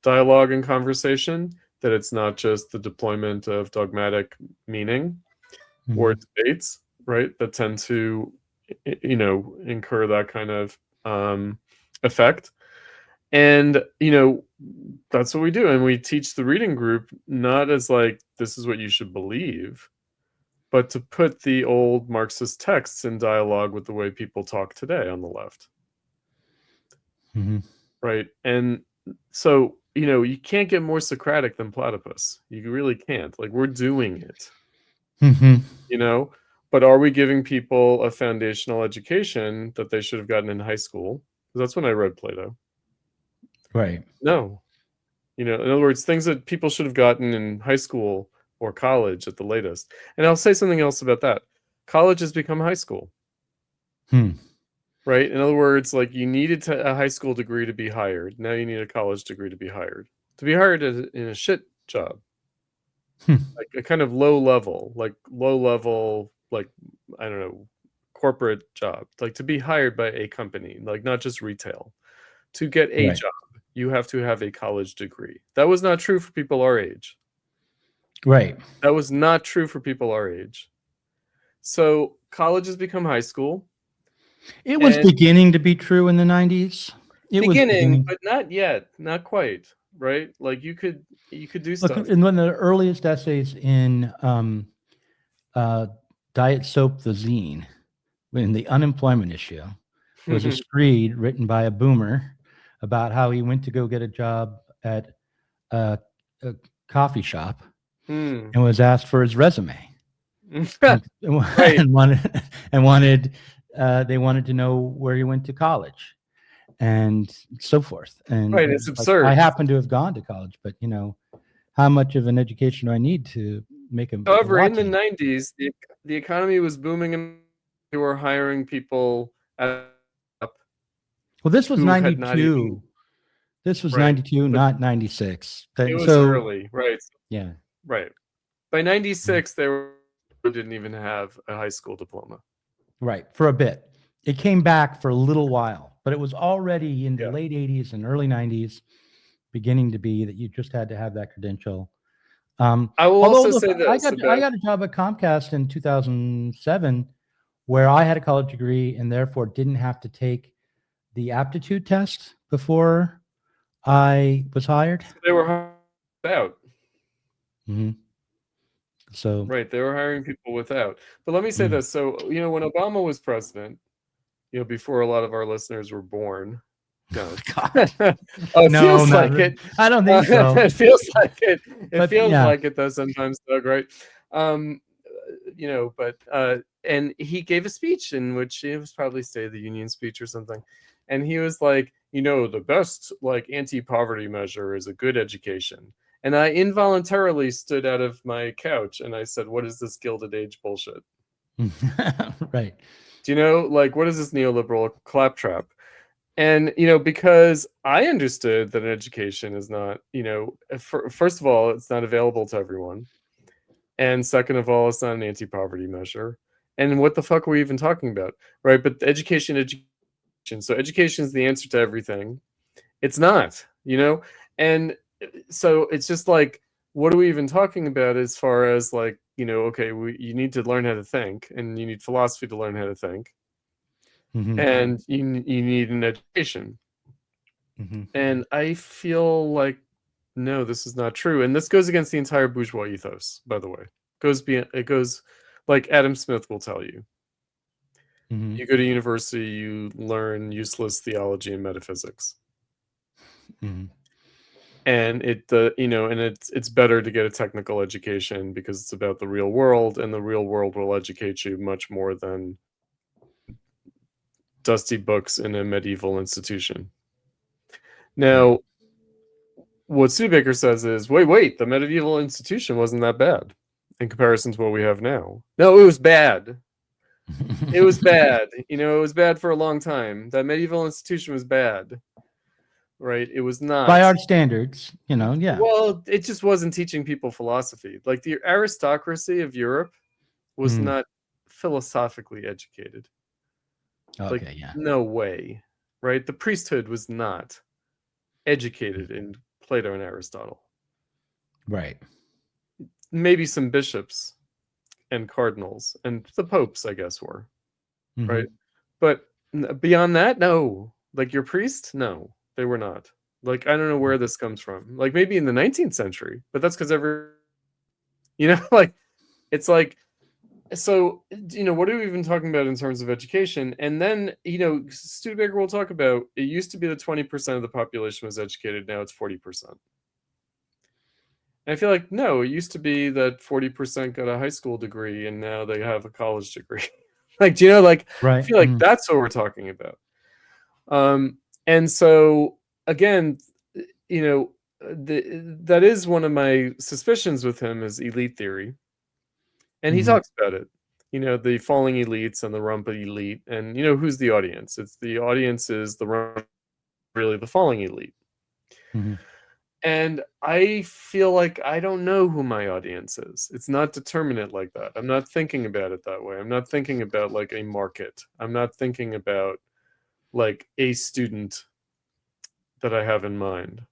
dialogue and conversation, that it's not just the deployment of dogmatic meaning or debates, right, that tend to, incur that kind of effect. And, that's what we do. And we teach the reading group not as like, this is what you should believe, but to put the old Marxist texts in dialogue with the way people talk today on the left. Right. And so, you can't get more Socratic than Platypus. You really can't. Like, we're doing it. But are we giving people a foundational education that they should have gotten in high school? Because that's when I read Plato.
Right.
No. In other words, things that people should have gotten in high school or college at the latest. And I'll say something else about that. College has become high school. Right? In other words, like, you needed a high school degree to be hired. Now you need a college degree to be hired. To be hired in a shit job. Like a kind of low level, like, I don't know, corporate job. Like, to be hired by a company, like, not just retail. To get a job, you have to have a college degree. That was not true for people our age.
Right.
That was not true for people our age. So college has become high school.
It was beginning to be true in the 90s. It was beginning,
but not yet. Not quite. Right? Like, you could do stuff.
Look, in one of the earliest essays in Diet Soap the Zine, in the unemployment issue, was a screed written by a boomer about how he went to go get a job at a coffee shop and was asked for his resume. and wanted they wanted to know where he went to college. and so forth. And
Right, it's
like, I
absurd.
happen to have gone to college, but how much of an education do I need to make a
However, in the
latte?
90s, the economy was booming and they were hiring people
Well, this was
who had not even
92. This was
right,
92,
but
not 96.
it was
So,
early, right?
yeah.
Right. By
Mhm.
96, they didn't even have a high school diploma.
Right. For a bit. It came back for a little while, but it was already in the
Yeah.
late 80s and early 90s beginning to be that you just had to have that credential.
I will
Although,
also
look,
say
I
this
got I
about
got a job at Comcast in 2007 where I had a college degree and therefore didn't have to take the aptitude test before I was hired.
they were hiring without.
Mhm. So,
Right, they were hiring people without. But let me say
mm.
this. So, when Obama was president, before a lot of our listeners were born. No.
God,
Oh, it
no,
feels
not
like
really.
it.
I don't think so.
It feels like it. It
But
feels
yeah.
like it though sometimes, Doug, right? Um, but and he gave a speech in which it was probably State of the Union speech or something. And he was like, the best like anti-poverty measure is a good education. And I involuntarily stood out of my couch and I said, what is this Gilded Age bullshit?
Right.
Do you know, like, what is this neoliberal claptrap? And, because I understood that an education is not, first of all, it's not available to everyone. And second of all, it's not an anti-poverty measure. And what the fuck are we even talking about? Right. But education. So education is the answer to everything. It's not, and so it's just like, what are we even talking about as far as like, okay, you need to learn how to think and you need philosophy to learn how to think.
Mhm.
And you need an education.
Mhm.
And I feel like, no, this is not true. And this goes against the entire bourgeois ethos, by the way. It goes like Adam Smith will tell you.
Mhm.
You go to university, you learn useless theology and metaphysics.
Mhm.
And it's better to get a technical education because it's about the real world, and the real world will educate you much more than dusty books in a medieval institution.
Right.
Now, what Studebaker says is, wait, the medieval institution wasn't that bad in comparison to what we have now. No, it was bad. It was bad. It was bad for a long time. That medieval institution was bad, right? It was
By
not.
our standards, yeah.
Well, it just wasn't teaching people philosophy. Like the aristocracy of Europe was
Mm.
not philosophically educated. Like,
Okay, yeah.
no way, right? The priesthood was not educated in Plato and Aristotle.
Right.
Maybe some bishops and cardinals and the popes, I guess, were, right?
Mhm.
But beyond that, no. Like your priest, no, they were not. Like, I don't know where this comes from. Like maybe in the 19th century, but that's because like it's like, so what are we even talking about in terms of education? And then Studebaker will talk about, it used to be that 20% of the population was educated, now it's 40%. And I feel like, no, it used to be that 40% got a high school degree and now they have a college degree. Like, like I
Right.
feel like that's what we're talking about. And so again, that is one of my suspicions with him, is elite theory. And he
Mhm.
talks about it, the falling elites and the rump elite. And who's the audience? It's the audience is the rump, really the falling elite.
Mhm.
And I feel like I don't know who my audience is. It's not determinate like that. I'm not thinking about it that way. I'm not thinking about like a market. I'm not thinking about like a student that I have in mind.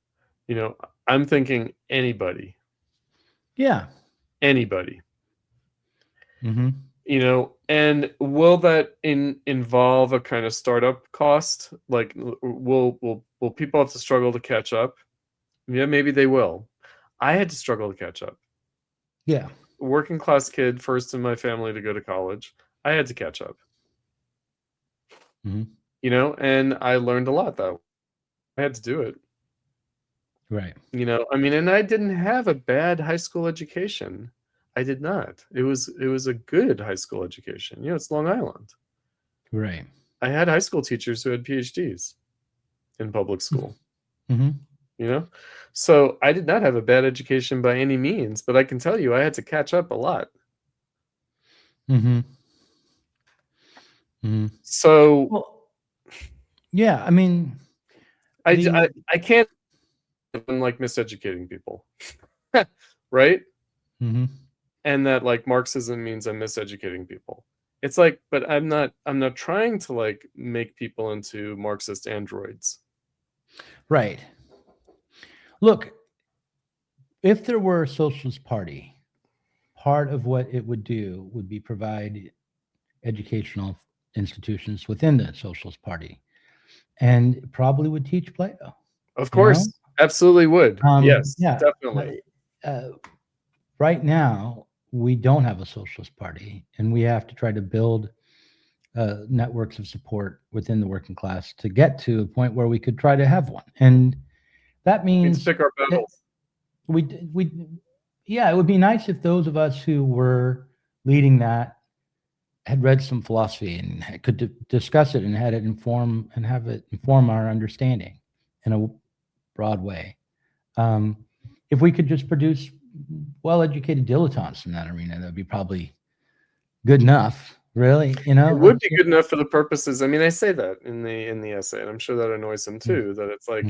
I'm thinking anybody.
Yeah.
Anybody.
Mhm.
And will that involve a kind of startup cost? Like, will people have to struggle to catch up? Yeah, maybe they will. I had to struggle to catch up.
Yeah.
Working class kid, first in my family to go to college. I had to catch up.
Mhm.
And I learned a lot though. I had to do it.
Right.
And I didn't have a bad high school education. I did not. It was a good high school education. It's Long Island.
Right.
I had high school teachers who had PhDs. in public school.
Mm-hmm.
You know, so I did not have a bad education by any means, but I can tell you I had to catch up a lot.
Mm-hmm. Mm-hmm.
So
Well, yeah, I mean, the
I can't like miseducating people, right?
mm-hmm.
And that like Marxism means I'm miseducating people. It's like, but I'm not trying to like make people into Marxist androids.
Right. Look, if there were a socialist party, part of what it would do would be provide educational institutions within the socialist party, and it probably would teach Plato.
Of
You know,
course, absolutely would. Yes,
yeah.
definitely.
Right now, we don't have a socialist party, and we have to try to build networks of support within the working class to get to a point where we could try to have one. And that
We need to
means
pick our
that
battles.
yeah, it would be nice if those of us who were leading that had read some philosophy and could discuss it and had it have it inform our understanding in a broad way. If we could just produce well-educated dilettantes in that arena, that'd be probably good enough. Really,
It would be good enough for the purposes. I mean, I say that in the essay, and I'm sure that annoys him too. That it's like,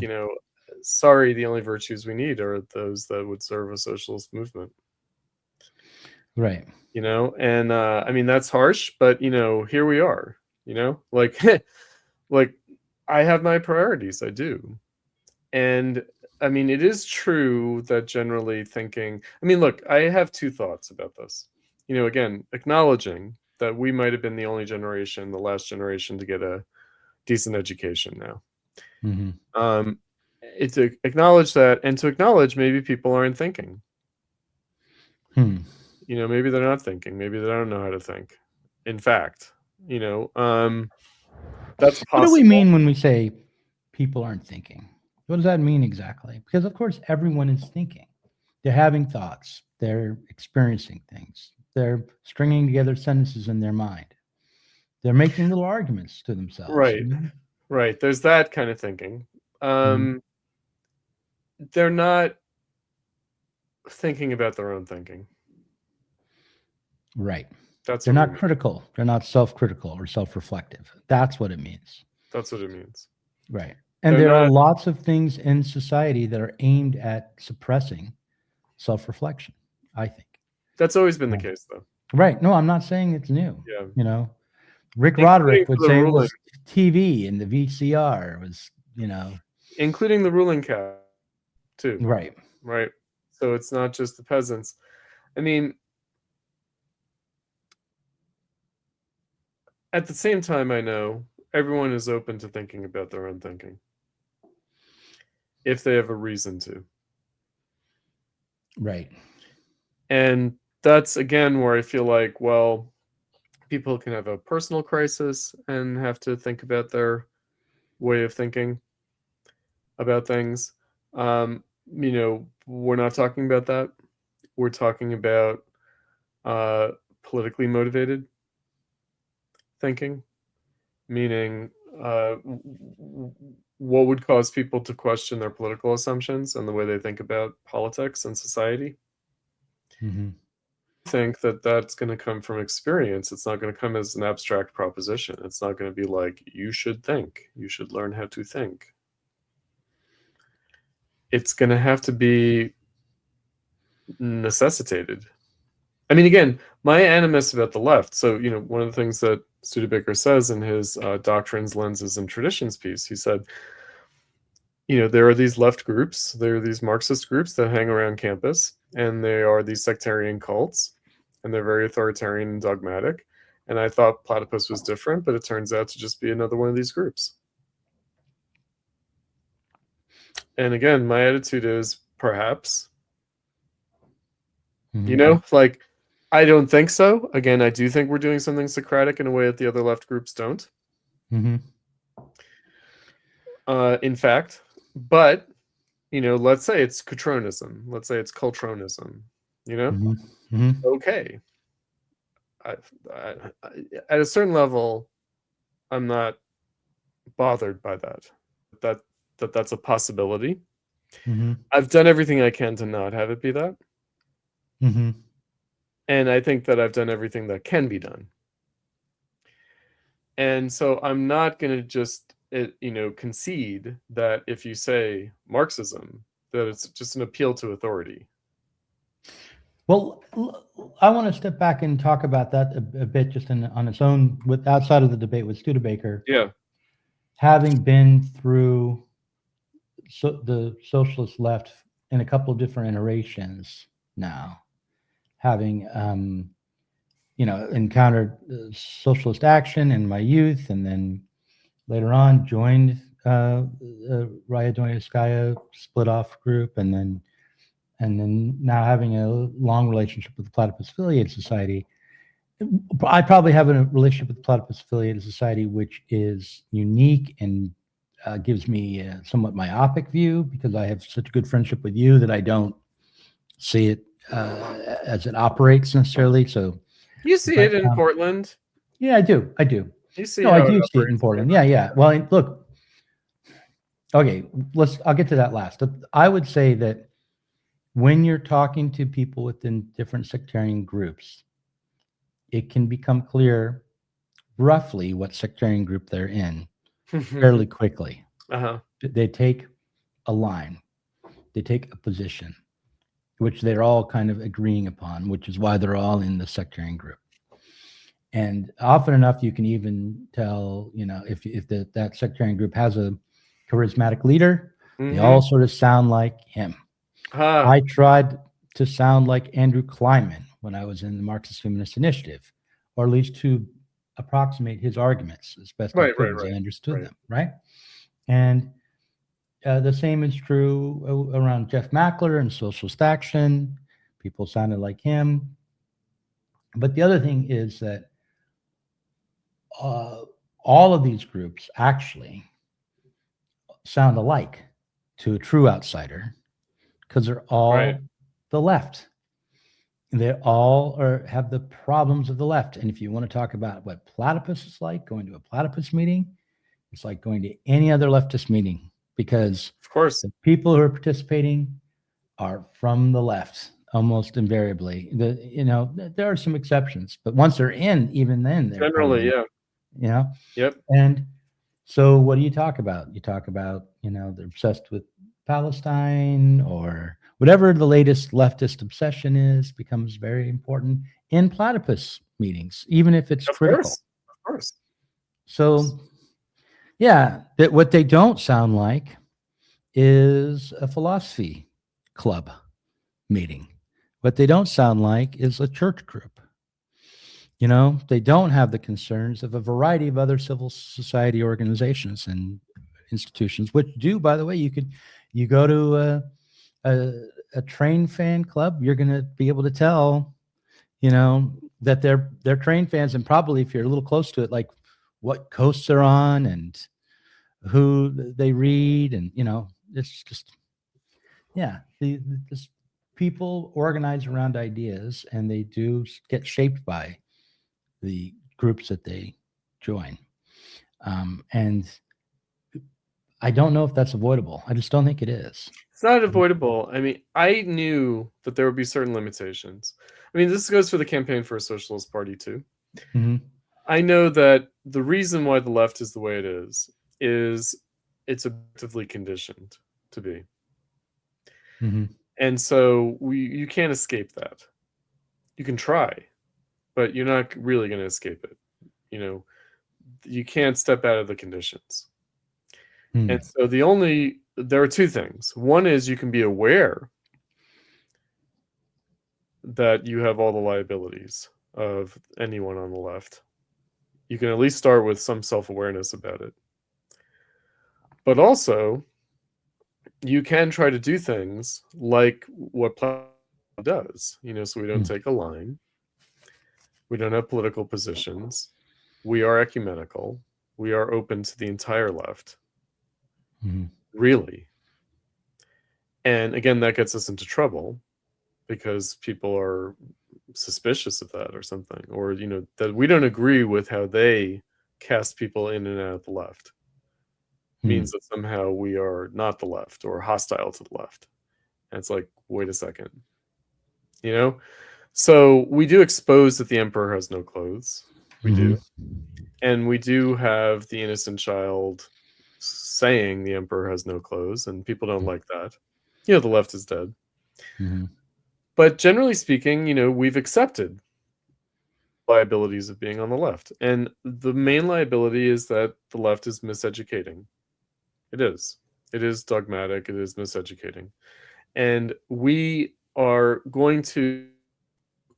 sorry, the only virtues we need are those that would serve a socialist movement.
Right.
And I mean that's harsh, but here we are. Like like I have my priorities. I do. And I mean, it is true that generally thinking, I mean, look, I have two thoughts about this. Again, acknowledging that we might have been the only generation, the last generation to get a decent education now.
Mm-hmm.
It's to acknowledge that, and to acknowledge maybe people aren't thinking. Maybe they're not thinking. Maybe they don't know how to think. In fact, that's possible.
What do we mean when we say people aren't thinking? What does that mean exactly? Because of course everyone is thinking. They're having thoughts. They're experiencing things. They're stringing together sentences in their mind. They're making little arguments to themselves.
Right. Right. There's that kind of thinking. They're not thinking about their own thinking.
Right. They're not critical. They're not self-critical or self-reflective. That's what it means.
That's what it means.
Right. And there are lots of things in society that are aimed at suppressing self-reflection, I think.
That's always been the case, though.
Right. No, I'm not saying it's new.
Yeah.
Rick Roderick would say it was TV and the VCR was,
Including the ruling class, too.
Right.
Right. So it's not just the peasants. I mean, at the same time, I know everyone is open to thinking about their own thinking, if they have a reason to.
Right.
And that's, again, where I feel like, well, people can have a personal crisis and have to think about their way of thinking about things. We're not talking about that. We're talking about politically motivated thinking, meaning what would cause people to question their political assumptions and the way they think about politics and society.
Mm-hmm.
I think that that's going to come from experience. It's not going to come as an abstract proposition. It's not going to be like, you should think, you should learn how to think. It's going to have to be necessitated. I mean, again, my animus about the left. So, one of the things that Studebaker says in his Doctrines, Lenses, and Traditions piece, he said, there are these left groups, there are these Marxist groups that hang around campus, and they are these sectarian cults, and they're very authoritarian and dogmatic. And I thought Platypus was different, but it turns out to just be another one of these groups. And again, my attitude is perhaps, like, I don't think so. Again, I do think we're doing something Socratic in a way that the other left groups don't.
Mm-hmm.
In fact, but, let's say it's Cutronism. Let's say it's Cultronism,
Mm-hmm. Mm-hmm.
Okay. At a certain level, I'm not bothered by that. that that's a possibility.
Mm-hmm.
I've done everything I can to not have it be that.
Mm-hmm.
And I think that I've done everything that can be done. And so I'm not going to just, concede that if you say Marxism, that it's just an appeal to authority.
Well, I want to step back and talk about that a bit, just on its own, with outside of the debate with Studebaker.
Yeah.
Having been through the socialist left in a couple of different iterations now, having encountered socialist action in my youth, and then later on joined Raya Donetskaya split off group, and then now having a long relationship with the Platypus Affiliated Society. I probably have a relationship with the Platypus Affiliated Society which is unique and gives me a somewhat myopic view, because I have such a good friendship with you that I don't see it as it operates necessarily. So
You see
but
it in Portland.
yeah, I do.
You see
No,
how
I
it
do see it in
operates.
Portland. Yeah. Well, look, okay, I'll get to that last. I would say that when you're talking to people within different sectarian groups, it can become clear roughly what sectarian group they're in fairly quickly.
Uh-huh.
They take a line, they take a position, which they're all kind of agreeing upon, which is why they're all in the sectarian group. And often enough, you can even tell, if that sectarian group has a charismatic leader, they all sort of sound like him. I tried to sound like Andrew Kleinman when I was in the Marxist Humanist Initiative, or at least to approximate his arguments as best I could as I understood them, right? And the same is true around Jeff Mackler and Socialist Action. People sounded like him. But the other thing is that all of these groups actually sound alike to a true outsider, because they're all the left. They all have the problems of the left. And if you want to talk about what Platypus is like, going to a Platypus meeting, it's like going to any other leftist meeting, because
of course
the people who are participating are from the left almost invariably. There are some exceptions, but once they're in, even then they're
generally,
yeah.
Yep.
And so what do you talk about? You talk about, they're obsessed with Palestine, or whatever the latest leftist obsession is, becomes very important in Platypus meetings, even if it's critical.
Of course.
So, yeah, that what they don't sound like is a philosophy club meeting. What they don't sound like is a church group. They don't have the concerns of a variety of other civil society organizations and institutions, which do, by the way, you go to a train fan club, you're going to be able to tell, that they're train fans, and probably if you're a little close to it, like what coasts they're on and who they read, and it's just, yeah, this people organize around ideas, and they do get shaped by the groups that they join. And I don't know if that's avoidable. I just don't think it is.
It's not avoidable. I mean, I knew that there would be certain limitations. I mean, this goes for the campaign for a socialist party too.
Mm-hmm.
I know that the reason why the left is the way it is it's objectively conditioned to be.
Mm-hmm.
And so you can't escape that. You can try, but you're not really going to escape it. You can't step out of the conditions.
Mm.
And so there are two things. One is you can be aware that you have all the liabilities of anyone on the left. You can at least start with some self-awareness about it. But also, you can try to do things like what Plato does, so we don't take a line. We don't have political positions. We are ecumenical. We are open to the entire left.
Mm-hmm.
Really. And again, that gets us into trouble because people are suspicious of that or something, or that we don't agree with how they cast people in and out of the left. means that somehow we are not the left or hostile to the left. And it's like, wait a second. You know? So we do expose that the emperor has no clothes. We do. And we do have the innocent child saying the emperor has no clothes, and people don't like that. You know, the left is dead. But generally speaking, you know, we've accepted liabilities of being on the left. And the main liability is that the left is miseducating. It is. It is dogmatic. It is miseducating. And we are going to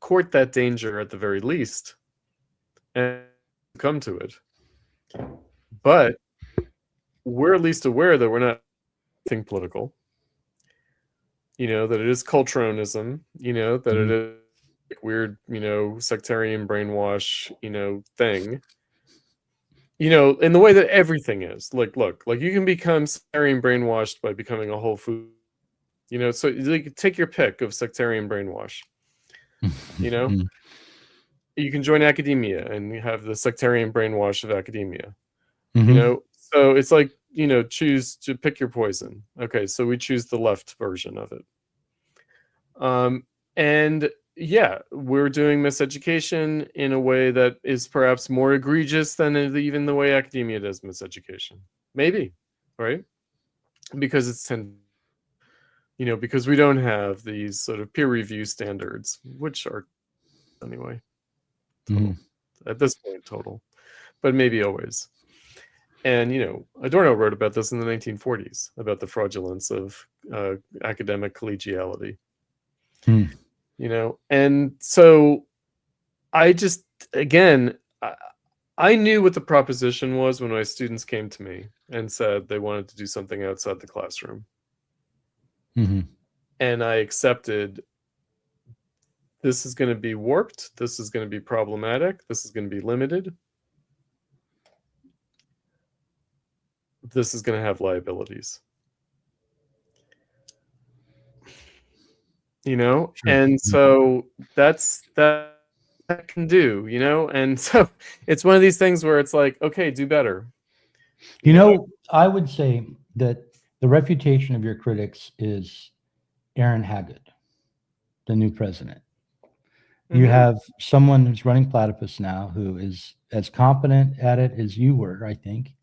court that danger at the very least and come to it. But we're at least aware that we're not anything political. You know, that it is Culturonism, you know, that it is weird, you know, sectarian brainwash, you know, thing. You know, in the way that everything is. Like, look, like you can become sectarian brainwashed by becoming a whole food. You know, so like, take your pick of sectarian brainwash. You know, you can join academia and you have the sectarian brainwash of academia. You know, so it's like, you know, choose to pick your poison. Okay, so we choose the left version of it. And yeah, we're doing miseducation in a way that is perhaps more egregious than even the way academia does miseducation. Maybe, right? Because it's you know, because we don't have these sort of peer review standards, which are anyway total. At this point total, but maybe always. And you know, Adorno wrote about this in the 1940s, about the fraudulence of academic collegiality. You know, and so I just, again, I knew what the proposition was when my students came to me and said they wanted to do something outside the classroom. And I accepted this is going to be warped, this is going to be problematic, this is going to be limited, this is going to have liabilities. You know, and so that's that can do, you know, and so it's one of these things where it's like, okay, do better.
You know, I would say that the refutation of your critics is Aaron Haggard, the new president. You have someone who's running Platypus now who is as competent at it as you were, I think,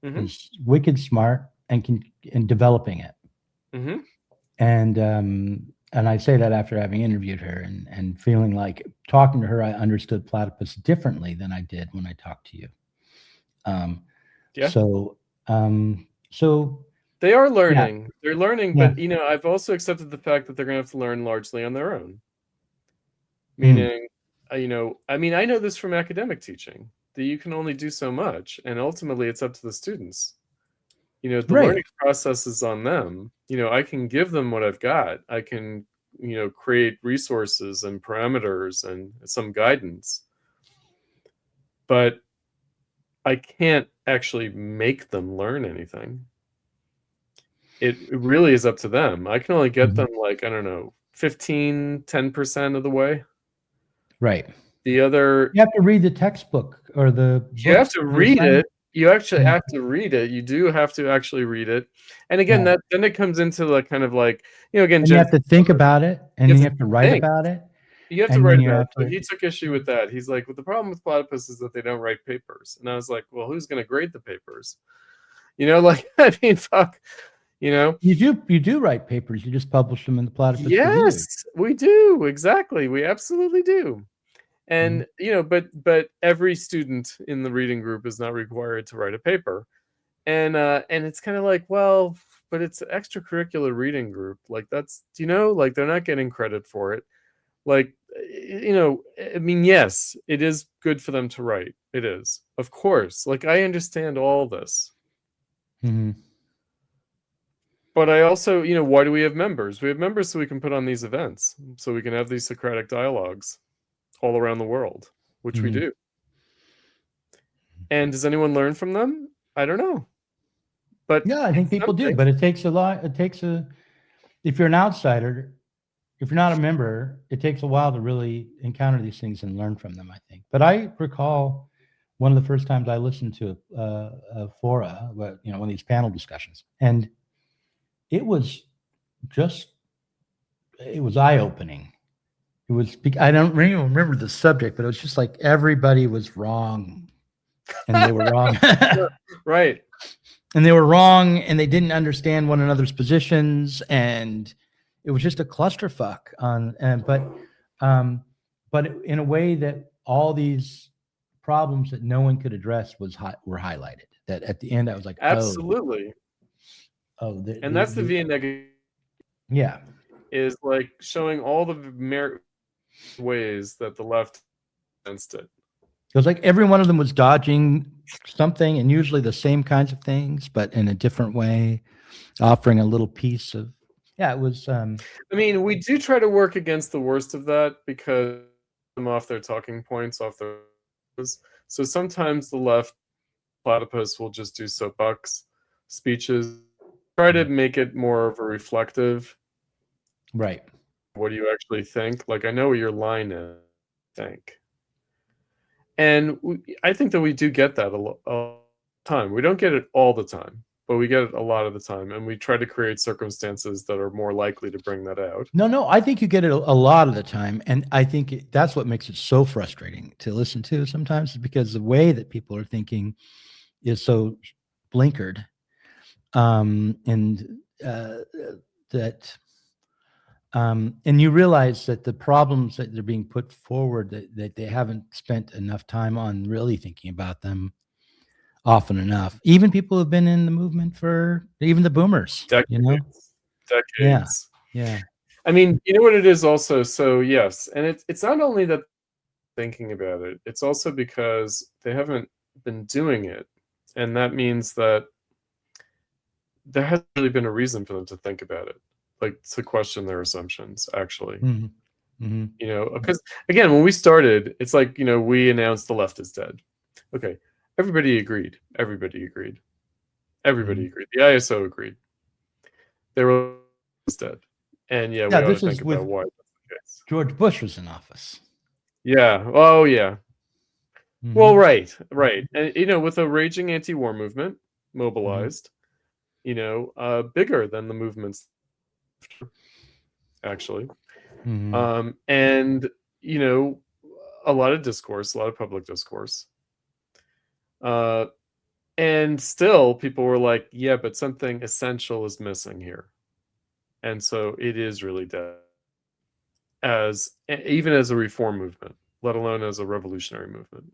is wicked smart and developing it. And I say that after having interviewed her and feeling like talking to her, I understood Platypus differently than I did when I talked to you. So
they are learning. Yeah. They're learning, but you know, I've also accepted the fact that they're going to have to learn largely on their own. Meaning, you know, I mean, I know this from academic teaching that you can only do so much, and ultimately, it's up to the students. You know, the learning process is on them. You know, I can give them what I've got. I can, you know, create resources and parameters and some guidance. But I can't actually make them learn anything. It really is up to them. I can only get them like, I don't know, 10% of the way.
Right.
The other...
You have to read the textbook or the book.
You have to read it. You actually have to read it. You do have to actually read it. And again, that then it comes into the kind of like, you know, again,
you have to think about it, and you have to write about it.
You have to write about it. So he took issue with that. He's like, well, the problem with Platypus is that they don't write papers. And I was like, well, who's going to grade the papers? You know, like, I mean, fuck, you know.
You do write papers. You just publish them in the Platypus
Yes,
Review.
We do. Exactly. We absolutely do. And, you know, but every student in the reading group is not required to write a paper. And it's kind of like, well, but it's an extracurricular reading group. Like, that's, you know, like, they're not getting credit for it. Like, you know, I mean, yes, it is good for them to write. It is, of course. Like, I understand all this. But I also, you know, why do we have members? We have members so we can put on these events, so we can have these Socratic dialogues all around the world, which we do. And does anyone learn from them? I don't know. But
yeah, I think people do. But it takes a lot. It takes if you're an outsider, if you're not a member, it takes a while to really encounter these things and learn from them, I think. But I recall one of the first times I listened to a fora, one of these panel discussions, and it was eye-opening. It was, I don't really remember the subject, but it was just like everybody was wrong, and they were wrong.
Right.
And they were wrong, and they didn't understand one another's positions, and it was just a clusterfuck. But in a way that all these problems that no one could address were highlighted. That at the end, I was like,
absolutely. And that's the via negative.
Yeah,
is like showing all the ways that the left against it.
It was like every one of them was dodging something, and usually the same kinds of things, but in a different way, offering a little piece of. Yeah, it was.
I mean, we do try to work against the worst of that because them off their talking points, off their. So sometimes the left platypus will just do soapbox speeches, try to make it more of a reflective.
Right.
What do you actually think? Like, I know what your line is. Think. And I think that we do get that a lot of time. We don't get it all the time, but we get it a lot of the time. And we try to create circumstances that are more likely to bring that out.
No, I think you get it a lot of the time. And I think that's what makes it so frustrating to listen to sometimes, is because the way that people are thinking is so blinkered. And you realize that the problems that they're being put forward, that they haven't spent enough time on really thinking about them often enough. Even people who've been in the movement for, even the boomers,
decades.
Yeah.
I mean, you know what it is also. So yes, and it's not only that thinking about it, it's also because they haven't been doing it, and that means that there hasn't really been a reason for them to think about it, like to question their assumptions, actually. Because again, when we started, it's like, we announced the left is dead. Okay, everybody agreed. The ISO agreed. They were dead, and we ought to think about why that's the case.
George Bush was in office.
Yeah. Oh yeah. Well, right, and with a raging anti-war movement mobilized, bigger than the movements, actually, and a lot of discourse, a lot of public discourse, and still people were like, yeah, but something essential is missing here, and so it is really dead, even as a reform movement, let alone as a revolutionary movement.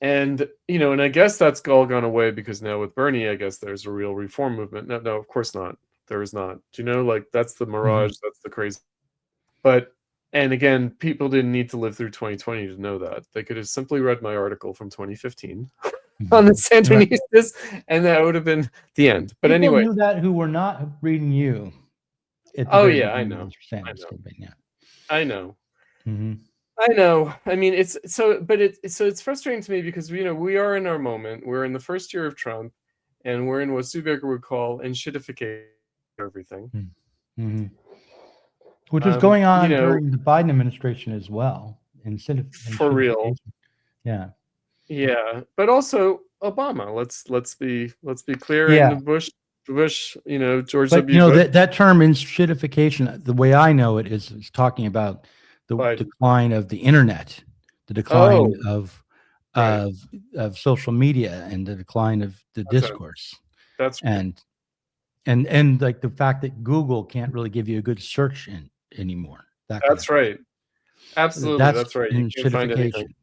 And and I guess that's all gone away because now with Bernie, I guess there's a real reform movement. No, of course not. There is not. Do you know, like, that's the mirage, that's the crazy. And again, people didn't need to live through 2020 to know that. They could have simply read my article from 2015 on the Sandinistas, and that would have been the end. But
people
anyway,
knew that who were not reading you.
Oh yeah, I know. I know. I mean, it's frustrating to me because we are in our moment. We're in the first year of Trump, and we're in what Studebaker would call enshittification of everything,
which is going on during the Biden administration as well.
For real,
yeah.
But also Obama. Let's be clear. And Bush, George W. Bush.
That term enshittification, the way I know it is talking about the decline of the internet, the decline of social media, and the decline of the discourse.
That's right.
And like the fact that Google can't really give you a good search anymore.
That's right. Absolutely, that's right. You can't find anything.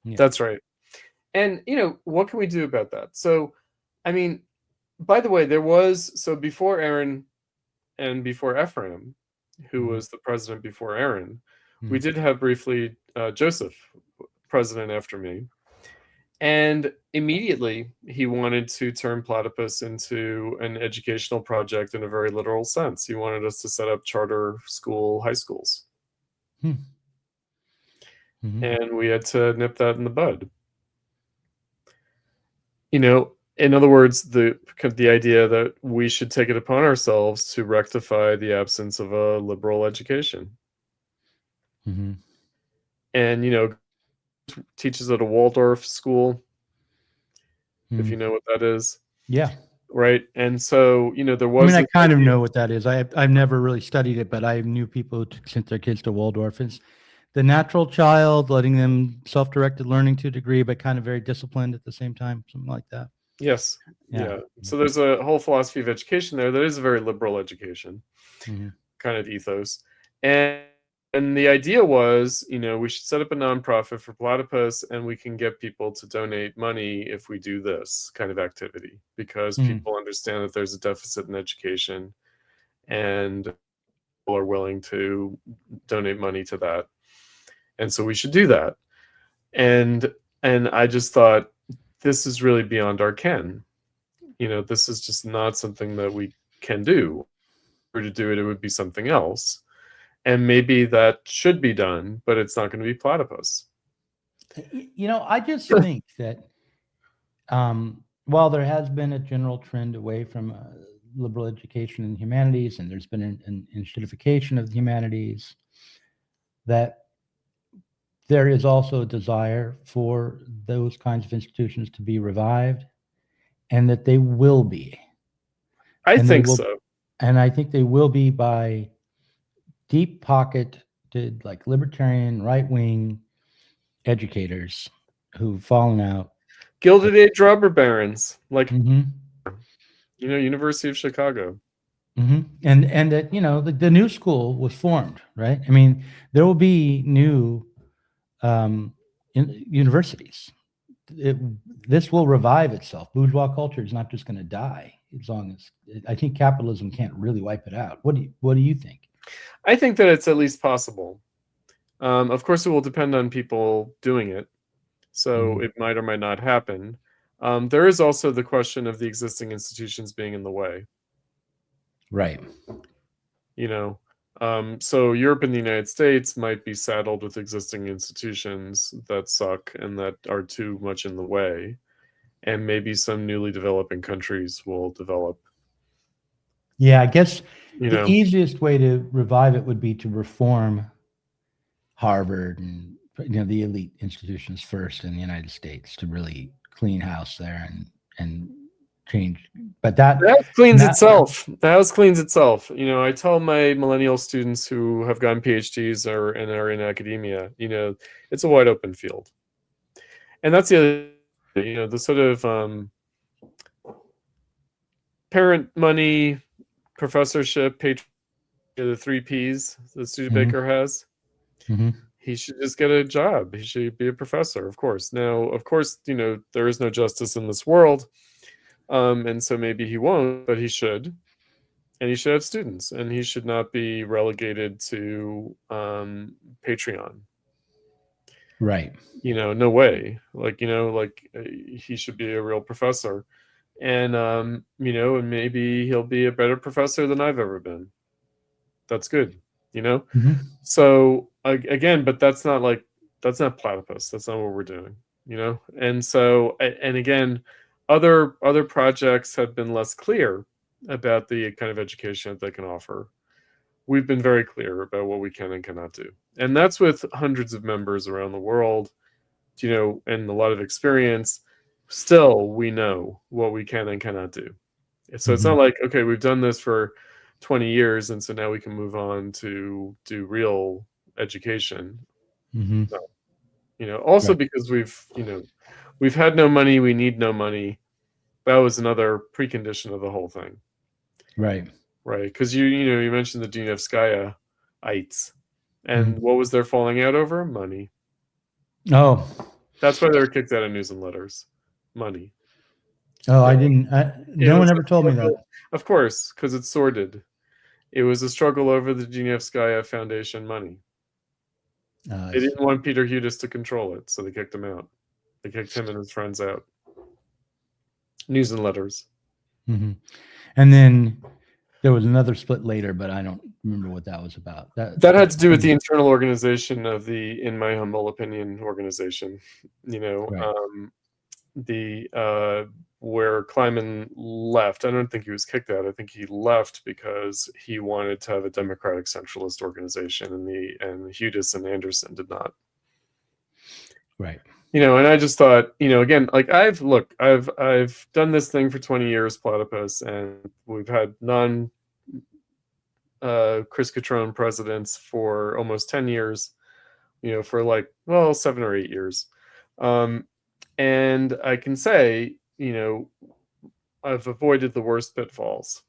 That's right. And what can we do about that? So, I mean, by the way, before Aaron and before Ephraim, who was the president before Aaron, we did have briefly Joseph, president after me. And immediately he wanted to turn Platypus into an educational project in a very literal sense. He wanted us to set up charter school high schools. And we had to nip that in the bud. In other words, the idea that we should take it upon ourselves to rectify the absence of a liberal education. And teaches at a Waldorf school, if you
Mm.
know what that is,
Yeah.
right? And so, you know, there
I mean,
was
I
this
kind of
idea.
know what that is. I've never really studied it, but I knew people who sent their kids to Waldorf. It's the natural child, letting them self-directed learning to a degree, but kind of very disciplined at the same time, something like that.
Yes.
Yeah.
Yeah. So there's a whole philosophy of education there that is a very liberal education
Mhm.
kind of ethos. And the idea was, you know, we should set up a nonprofit for Platypus and we can get people to donate money if we do this kind of activity because
Mhm.
people understand that there's a deficit in education and people are willing to donate money to that. And so we should do that. And I just thought this is really beyond our ken. You know, this is just not something that we can do. If we were to do it, it would be something else. And maybe that should be done, but it's not going to be platypus.
You know, I just think that while there has been a general trend away from liberal education in humanities, and there's been an institutification of the humanities, that there is also a desire for those kinds of institutions to be revived, and that they will be,
I
and they
think
will,
so.
and I think they will be by deep pocketed, like libertarian, right wing educators who've fallen out.
Gilded Age robber barons, like,
Mm-hmm.
you know, University of Chicago.
Mm-hmm. And that, you know, the new school was formed, right? I mean, there will be new universities. It, this will revive itself. Bourgeois culture is not just going to die as long as I think capitalism can't really wipe it out. What do you think?
I think that it's at least possible. Of course, it will depend on people doing it. So
Mm-hmm.
it might or might not happen. There is also the question of the existing institutions being in the way.
Right.
You know, so Europe and the United States might be saddled with existing institutions that suck and that are too much in the way, and maybe some newly developing countries will develop.
Yeah, I guess
You
the
know,
easiest way to revive it would be to reform Harvard and, you know, the elite institutions first in the United States to really clean house there and change. But
the house
and
cleans
that
itself. The house cleans itself. You know, I tell my millennial students who have gotten PhDs or and are in academia, you know, it's a wide open field, and that's the other, you know, the sort of parent money, professorship, patron, the three P's that
Mhm,
Studebaker has.
mhm,
He should just get a job. He should be a professor, of course. Now, of course, you know, there is no justice in this world. And so maybe he won't, but he should. And he should have students, and he should not be relegated to Patreon.
right.
You know, no way. Like, you know, like he should be a real professor. And, you know, and maybe he'll be a better professor than I've ever been. That's good, you know?
Mhm,
So again, but that's not platypus. That's not what we're doing, you know. And so and again, other projects have been less clear about the kind of education that they can offer. We've been very clear about what we can and cannot do, and that's with hundreds of members around the world, you know, and a lot of experience. Still, we know what we can and cannot do. So it's not
mhm,
like, okay, we've done this for 20 years and so now we can move on to do real education.
mhm,
No. You know, also
right,
because you know, we've had no money, we need no money. That was another precondition of the whole thing,
right.
right? Because you know, you mentioned the Dunevskaya-ites. And
Mhm.
what was their falling out over? Money.
Oh,
That's why they were kicked out of News and Letters. Money.
oh, I
Right?
didn't.
It
No one
was a
ever told me that.
struggle, of course, because it's sordid. It was a struggle over the Dunevskaya Foundation money.
I
They didn't
see.
want Peter Hudis to control it, so they kicked him out. They kicked him and his friends out. News and Letters.
Mhm. And then there was another split later, but I don't remember what that was about.
That had to do with the internal organization of the, in my humble opinion, organization. You know,
Right.
the where Kleiman left. I don't think he was kicked out. I think he left because he wanted to have a democratic centralist organization, and Hudis and Anderson did not.
Right.
And I just thought, again, like I've done this thing for 20 years, Platypus, and we've had Chris Cutrone presidents for almost 10 years, for 7 or 8 years. And I can say, I've avoided the worst pitfalls.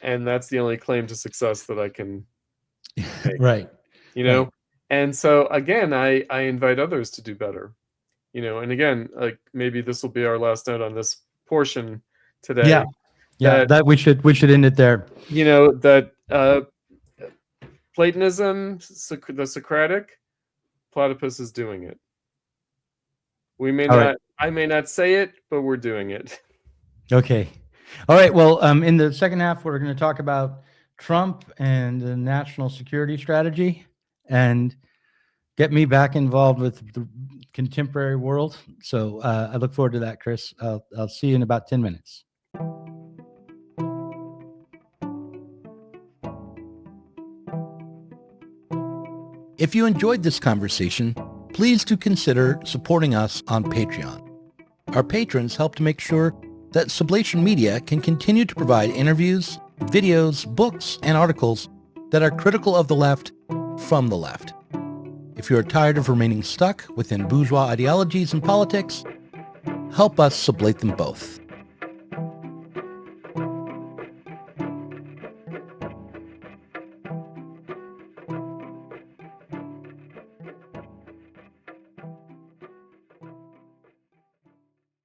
And that's the only claim to success that I can make.
Right.
Right. And so again, I invite others to do better. And again, like maybe this will be our last note on this portion today.
Yeah, that we should end it there.
That Platonism, the Socratic, Platypus is doing it. We may not, I may not say it, but we're doing it.
Okay. All right. Well, in the second half, we're going to talk about Trump and the national security strategy and get me back involved with the contemporary world. So I look forward to that, Chris. I'll see you in about 10 minutes.
If you enjoyed this conversation, please do consider supporting us on Patreon. Our patrons help to make sure that Sublation Media can continue to provide interviews, videos, books, and articles that are critical of the left from the left. If you are tired of remaining stuck within bourgeois ideologies and politics, help us sublate them both.